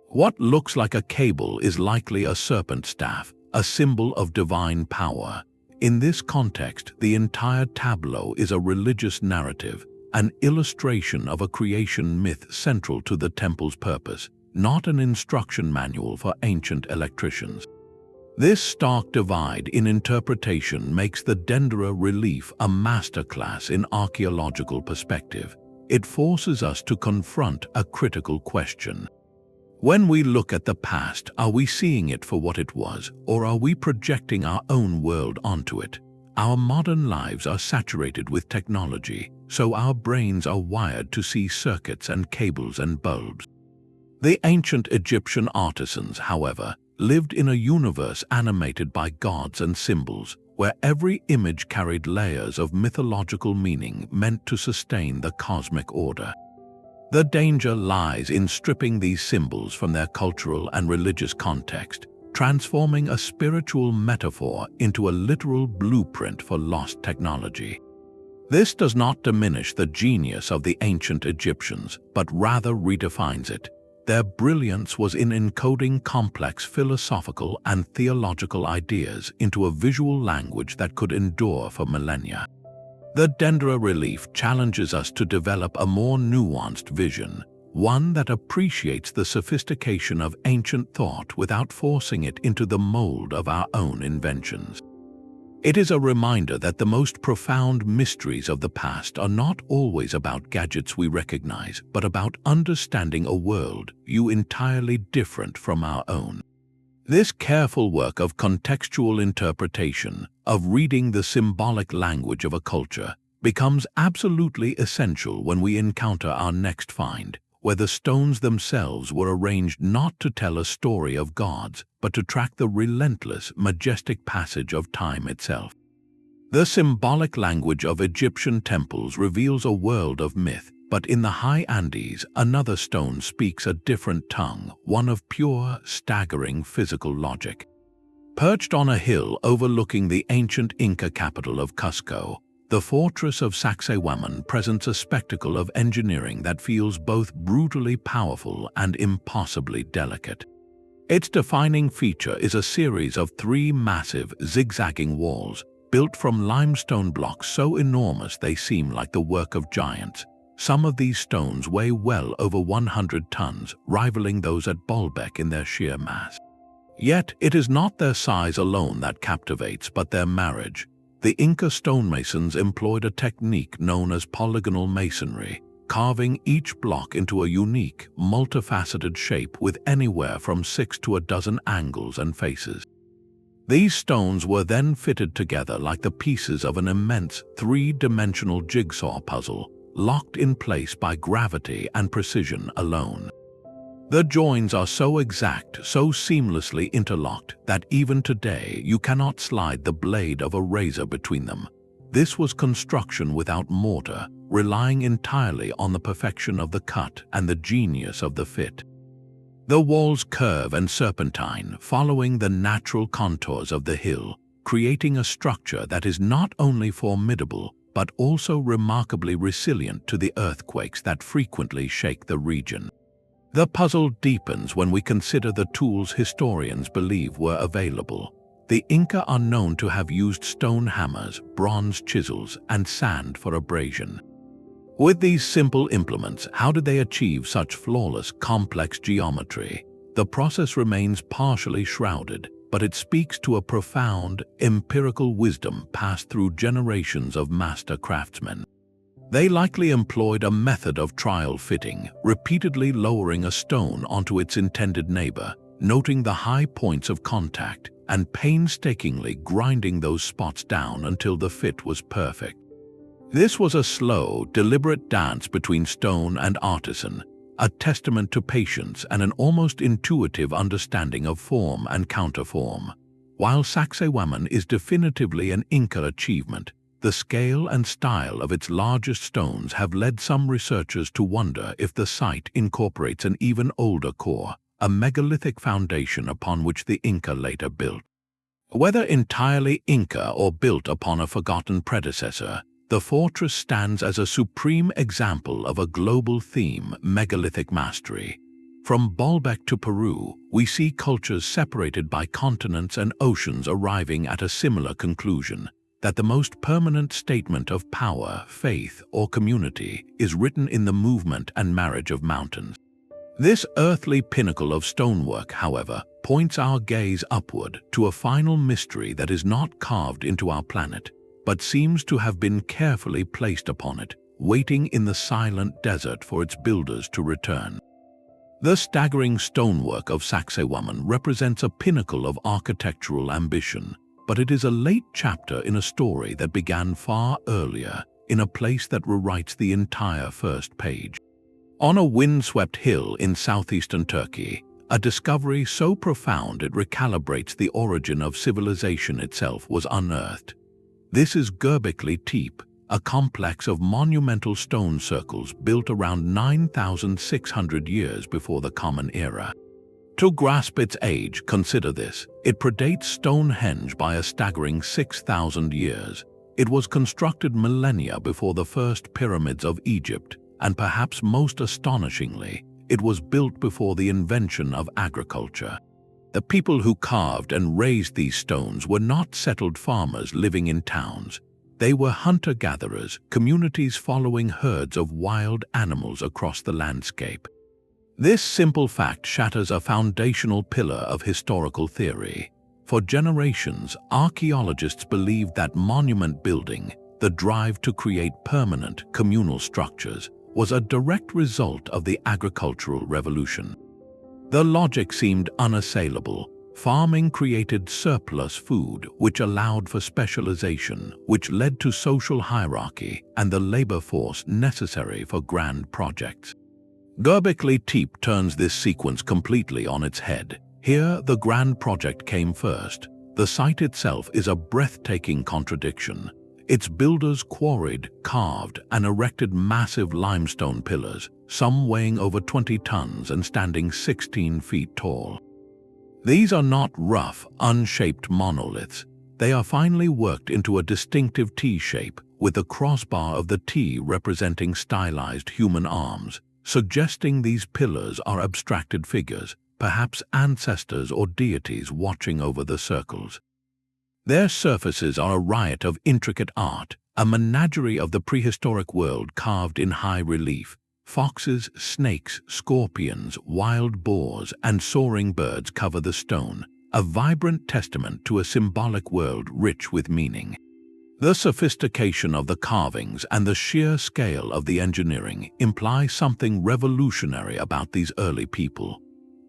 What looks like a cable is likely a serpent staff, a symbol of divine power. In this context, the entire tableau is a religious narrative, an illustration of a creation myth central to the temple's purpose, not an instruction manual for ancient electricians. This stark divide in interpretation makes the Dendera relief a masterclass in archaeological perspective. It forces us to confront a critical question. When we look at the past, are we seeing it for what it was, or are we projecting our own world onto it? Our modern lives are saturated with technology, so our brains are wired to see circuits and cables and bulbs. The ancient Egyptian artisans, however, lived in a universe animated by gods and symbols, where every image carried layers of mythological meaning meant to sustain the cosmic order. The danger lies in stripping these symbols from their cultural and religious context, transforming a spiritual metaphor into a literal blueprint for lost technology. This does not diminish the genius of the ancient Egyptians, but rather redefines it. Their brilliance was in encoding complex philosophical and theological ideas into a visual language that could endure for millennia. The Dendera relief challenges us to develop a more nuanced vision, one that appreciates the sophistication of ancient thought without forcing it into the mold of our own inventions. It is a reminder that the most profound mysteries of the past are not always about gadgets we recognize, but about understanding a world entirely different from our own. This careful work of contextual interpretation, of reading the symbolic language of a culture, becomes absolutely essential when we encounter our next find, where the stones themselves were arranged not to tell a story of gods, but to track the relentless, majestic passage of time itself. The symbolic language of Egyptian temples reveals a world of myth, but in the high Andes, another stone speaks a different tongue, one of pure, staggering physical logic. Perched on a hill overlooking the ancient Inca capital of Cusco, the fortress of Sacsayhuaman presents a spectacle of engineering that feels both brutally powerful and impossibly delicate. Its defining feature is a series of 3 massive, zigzagging walls, built from limestone blocks so enormous they seem like the work of giants. Some of these stones weigh well over 100 tons, rivaling those at Baalbek in their sheer mass. Yet, it is not their size alone that captivates, but their marriage. The Inca stonemasons employed a technique known as polygonal masonry, carving each block into a unique, multifaceted shape with anywhere from 6 to a dozen angles and faces. These stones were then fitted together like the pieces of an immense 3-dimensional jigsaw puzzle, locked in place by gravity and precision alone. The joins are so exact, so seamlessly interlocked, that even today you cannot slide the blade of a razor between them. This was construction without mortar, relying entirely on the perfection of the cut and the genius of the fit. The walls curve and serpentine, following the natural contours of the hill, creating a structure that is not only formidable, but also remarkably resilient to the earthquakes that frequently shake the region. The puzzle deepens when we consider the tools historians believe were available. The Inca are known to have used stone hammers, bronze chisels, and sand for abrasion. With these simple implements, how did they achieve such flawless, complex geometry? The process remains partially shrouded, but it speaks to a profound, empirical wisdom passed through generations of master craftsmen. They likely employed a method of trial fitting, repeatedly lowering a stone onto its intended neighbor, noting the high points of contact, and painstakingly grinding those spots down until the fit was perfect. This was a slow, deliberate dance between stone and artisan, a testament to patience and an almost intuitive understanding of form and counterform. While Sacsayhuaman is definitively an Inca achievement, the scale and style of its largest stones have led some researchers to wonder if the site incorporates an even older core, a megalithic foundation upon which the Inca later built. Whether entirely Inca or built upon a forgotten predecessor, the fortress stands as a supreme example of a global theme: megalithic mastery. From Baalbek to Peru, we see cultures separated by continents and oceans arriving at a similar conclusion: that the most permanent statement of power, faith, or community is written in the movement and marriage of mountains. This earthly pinnacle of stonework, however, points our gaze upward to a final mystery that is not carved into our planet, but seems to have been carefully placed upon it, waiting in the silent desert for its builders to return. The staggering stonework of Sacsayhuaman represents a pinnacle of architectural ambition, but it is a late chapter in a story that began far earlier, in a place that rewrites the entire first page. On a windswept hill in southeastern Turkey, a discovery so profound it recalibrates the origin of civilization itself was unearthed. This is Göbekli Tepe, a complex of monumental stone circles built around 9,600 years before the Common Era. To grasp its age, consider this: it predates Stonehenge by a staggering 6,000 years. It was constructed millennia before the first pyramids of Egypt, and perhaps most astonishingly, it was built before the invention of agriculture. The people who carved and raised these stones were not settled farmers living in towns. They were hunter-gatherers, communities following herds of wild animals across the landscape. This simple fact shatters a foundational pillar of historical theory. For generations, archaeologists believed that monument building, the drive to create permanent, communal structures, was a direct result of the agricultural revolution. The logic seemed unassailable. Farming created surplus food, which allowed for specialization, which led to social hierarchy and the labor force necessary for grand projects. Göbekli Tepe turns this sequence completely on its head. Here, the grand project came first. The site itself is a breathtaking contradiction. Its builders quarried, carved, and erected massive limestone pillars, some weighing over 20 tons and standing 16 feet tall. These are not rough, unshaped monoliths. They are finely worked into a distinctive T shape, with the crossbar of the T representing stylized human arms, suggesting these pillars are abstracted figures, perhaps ancestors or deities watching over the circles. Their surfaces are a riot of intricate art, a menagerie of the prehistoric world carved in high relief. Foxes, snakes, scorpions, wild boars, and soaring birds cover the stone, a vibrant testament to a symbolic world rich with meaning. The sophistication of the carvings and the sheer scale of the engineering imply something revolutionary about these early people.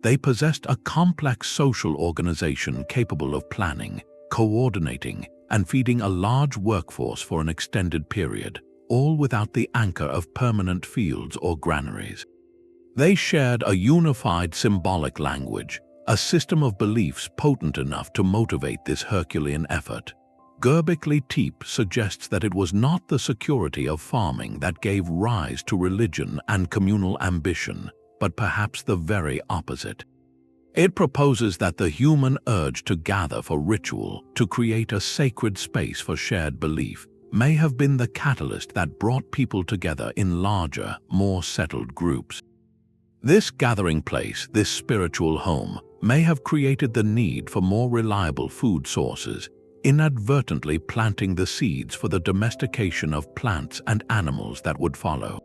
They possessed a complex social organization capable of planning, coordinating, and feeding a large workforce for an extended period, all without the anchor of permanent fields or granaries. They shared a unified symbolic language, a system of beliefs potent enough to motivate this Herculean effort. Göbekli Tepe suggests that it was not the security of farming that gave rise to religion and communal ambition, but perhaps the very opposite. It proposes that the human urge to gather for ritual, to create a sacred space for shared belief, may have been the catalyst that brought people together in larger, more settled groups. This gathering place, this spiritual home, may have created the need for more reliable food sources, inadvertently planting the seeds for the domestication of plants and animals that would follow.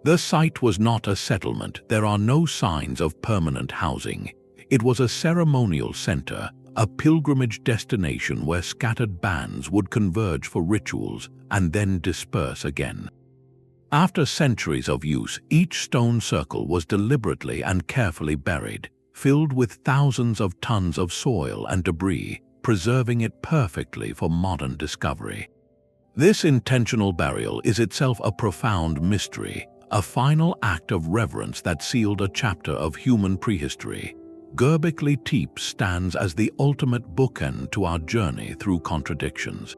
The site was not a settlement. There are no signs of permanent housing. It was a ceremonial center, a pilgrimage destination where scattered bands would converge for rituals and then disperse again. After centuries of use, each stone circle was deliberately and carefully buried, filled with thousands of tons of soil and debris, preserving it perfectly for modern discovery. This intentional burial is itself a profound mystery, a final act of reverence that sealed a chapter of human prehistory. Göbekli Tepe stands as the ultimate bookend to our journey through contradictions.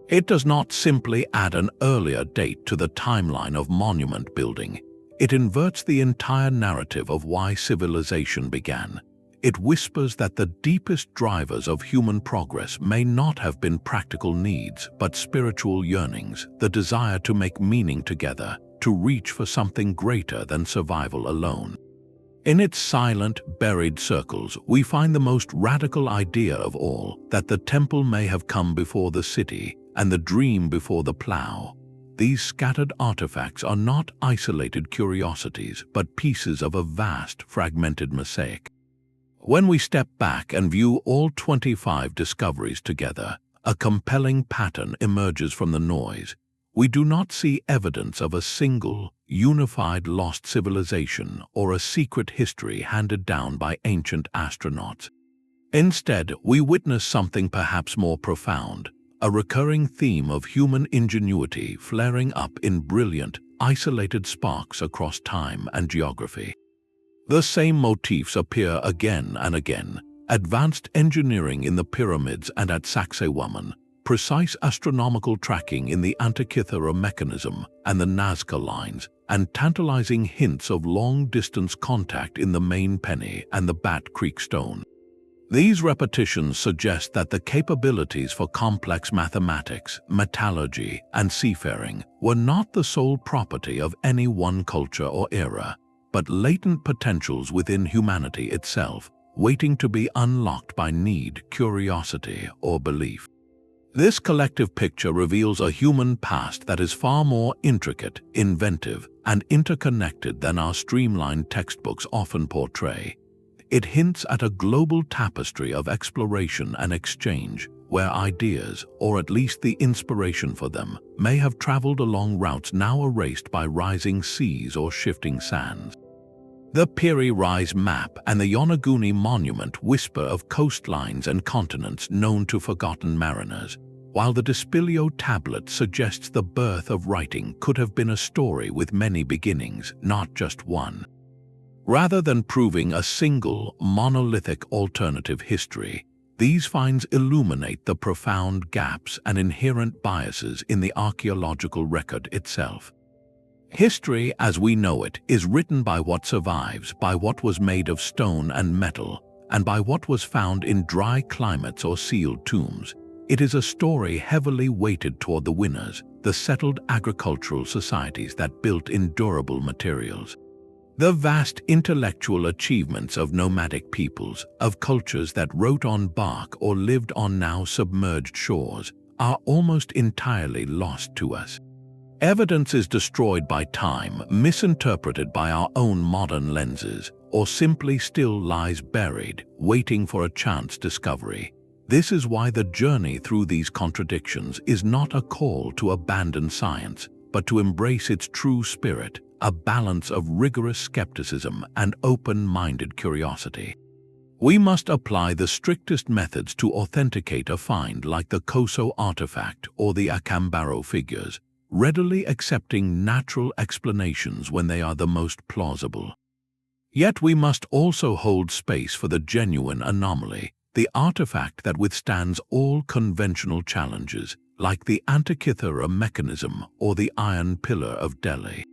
It does not simply add an earlier date to the timeline of monument building. It inverts the entire narrative of why civilization began. It whispers that the deepest drivers of human progress may not have been practical needs, but spiritual yearnings, the desire to make meaning together, to reach for something greater than survival alone. In its silent, buried circles, we find the most radical idea of all, that the temple may have come before the city, and the dream before the plow. These scattered artifacts are not isolated curiosities, but pieces of a vast, fragmented mosaic. When we step back and view all 25 discoveries together, a compelling pattern emerges from the noise. We do not see evidence of a single, unified lost civilization or a secret history handed down by ancient astronauts. Instead, we witness something perhaps more profound, a recurring theme of human ingenuity flaring up in brilliant, isolated sparks across time and geography. The same motifs appear again and again: advanced engineering in the pyramids and at Sacsayhuaman, precise astronomical tracking in the Antikythera Mechanism and the Nazca Lines, and tantalizing hints of long-distance contact in the Maine Penny and the Bat Creek Stone. These repetitions suggest that the capabilities for complex mathematics, metallurgy, and seafaring were not the sole property of any one culture or era, but latent potentials within humanity itself, waiting to be unlocked by need, curiosity, or belief. This collective picture reveals a human past that is far more intricate, inventive, and interconnected than our streamlined textbooks often portray. It hints at a global tapestry of exploration and exchange, where ideas, or at least the inspiration for them, may have traveled along routes now erased by rising seas or shifting sands. The Piri Reis Map and the Yonaguni Monument whisper of coastlines and continents known to forgotten mariners, while the Dispilio Tablet suggests the birth of writing could have been a story with many beginnings, not just one. Rather than proving a single, monolithic alternative history, these finds illuminate the profound gaps and inherent biases in the archaeological record itself. History, as we know it, is written by what survives, by what was made of stone and metal, and by what was found in dry climates or sealed tombs. It is a story heavily weighted toward the winners, the settled agricultural societies that built in durable materials. The vast intellectual achievements of nomadic peoples, of cultures that wrote on bark or lived on now submerged shores, are almost entirely lost to us. Evidence is destroyed by time, misinterpreted by our own modern lenses, or simply still lies buried, waiting for a chance discovery. This is why the journey through these contradictions is not a call to abandon science, but to embrace its true spirit, a balance of rigorous skepticism and open-minded curiosity. We must apply the strictest methods to authenticate a find like the Costa artifact or the Acámbaro figures, readily accepting natural explanations when they are the most plausible. Yet we must also hold space for the genuine anomaly, the artifact that withstands all conventional challenges, like the Antikythera Mechanism or the Iron Pillar of Delhi.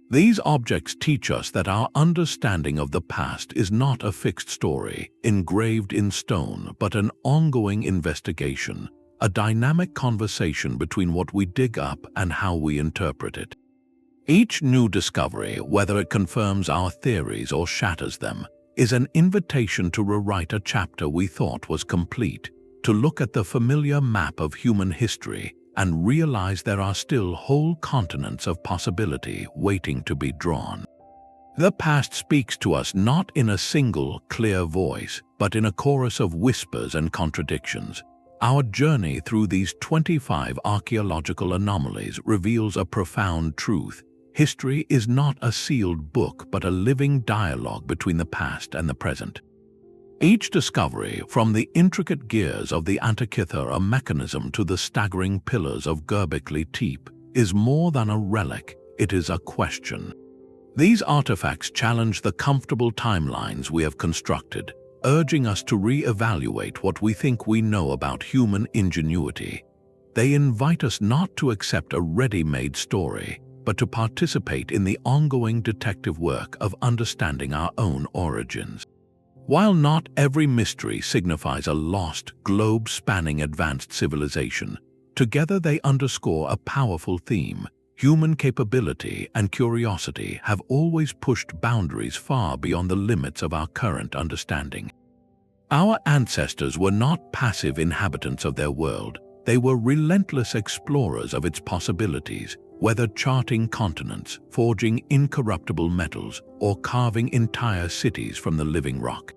These objects teach us that our understanding of the past is not a fixed story, engraved in stone, but an ongoing investigation, a dynamic conversation between what we dig up and how we interpret it. Each new discovery, whether it confirms our theories or shatters them, is an invitation to rewrite a chapter we thought was complete, to look at the familiar map of human history and realize there are still whole continents of possibility waiting to be drawn. The past speaks to us not in a single, clear voice, but in a chorus of whispers and contradictions. Our journey through these 25 archaeological anomalies reveals a profound truth. History is not a sealed book, but a living dialogue between the past and the present. Each discovery, from the intricate gears of the Antikythera Mechanism to the staggering pillars of Göbekli Tepe, is more than a relic, it is a question. These artifacts challenge the comfortable timelines we have constructed, urging us to re-evaluate what we think we know about human ingenuity. They invite us not to accept a ready-made story, but to participate in the ongoing detective work of understanding our own origins. While not every mystery signifies a lost, globe-spanning advanced civilization, together they underscore a powerful theme. Human capability and curiosity have always pushed boundaries far beyond the limits of our current understanding. Our ancestors were not passive inhabitants of their world, they were relentless explorers of its possibilities, whether charting continents, forging incorruptible metals, or carving entire cities from the living rock.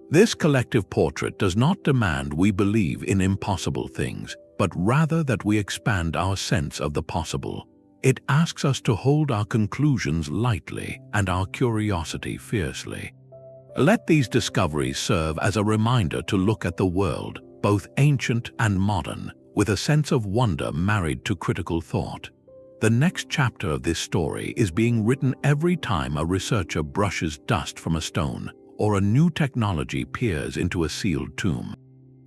This collective portrait does not demand we believe in impossible things, but rather that we expand our sense of the possible. It asks us to hold our conclusions lightly and our curiosity fiercely. Let these discoveries serve as a reminder to look at the world, both ancient and modern, with a sense of wonder married to critical thought. The next chapter of this story is being written every time a researcher brushes dust from a stone or a new technology peers into a sealed tomb.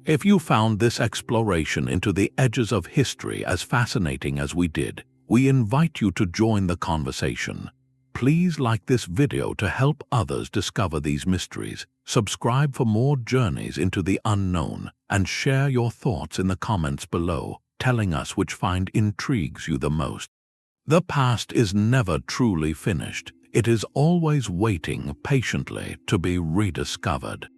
If you found this exploration into the edges of history as fascinating as we did, we invite you to join the conversation. Please like this video to help others discover these mysteries, subscribe for more journeys into the unknown, and share your thoughts in the comments below, telling us which find intrigues you the most. The past is never truly finished. It is always waiting patiently to be rediscovered.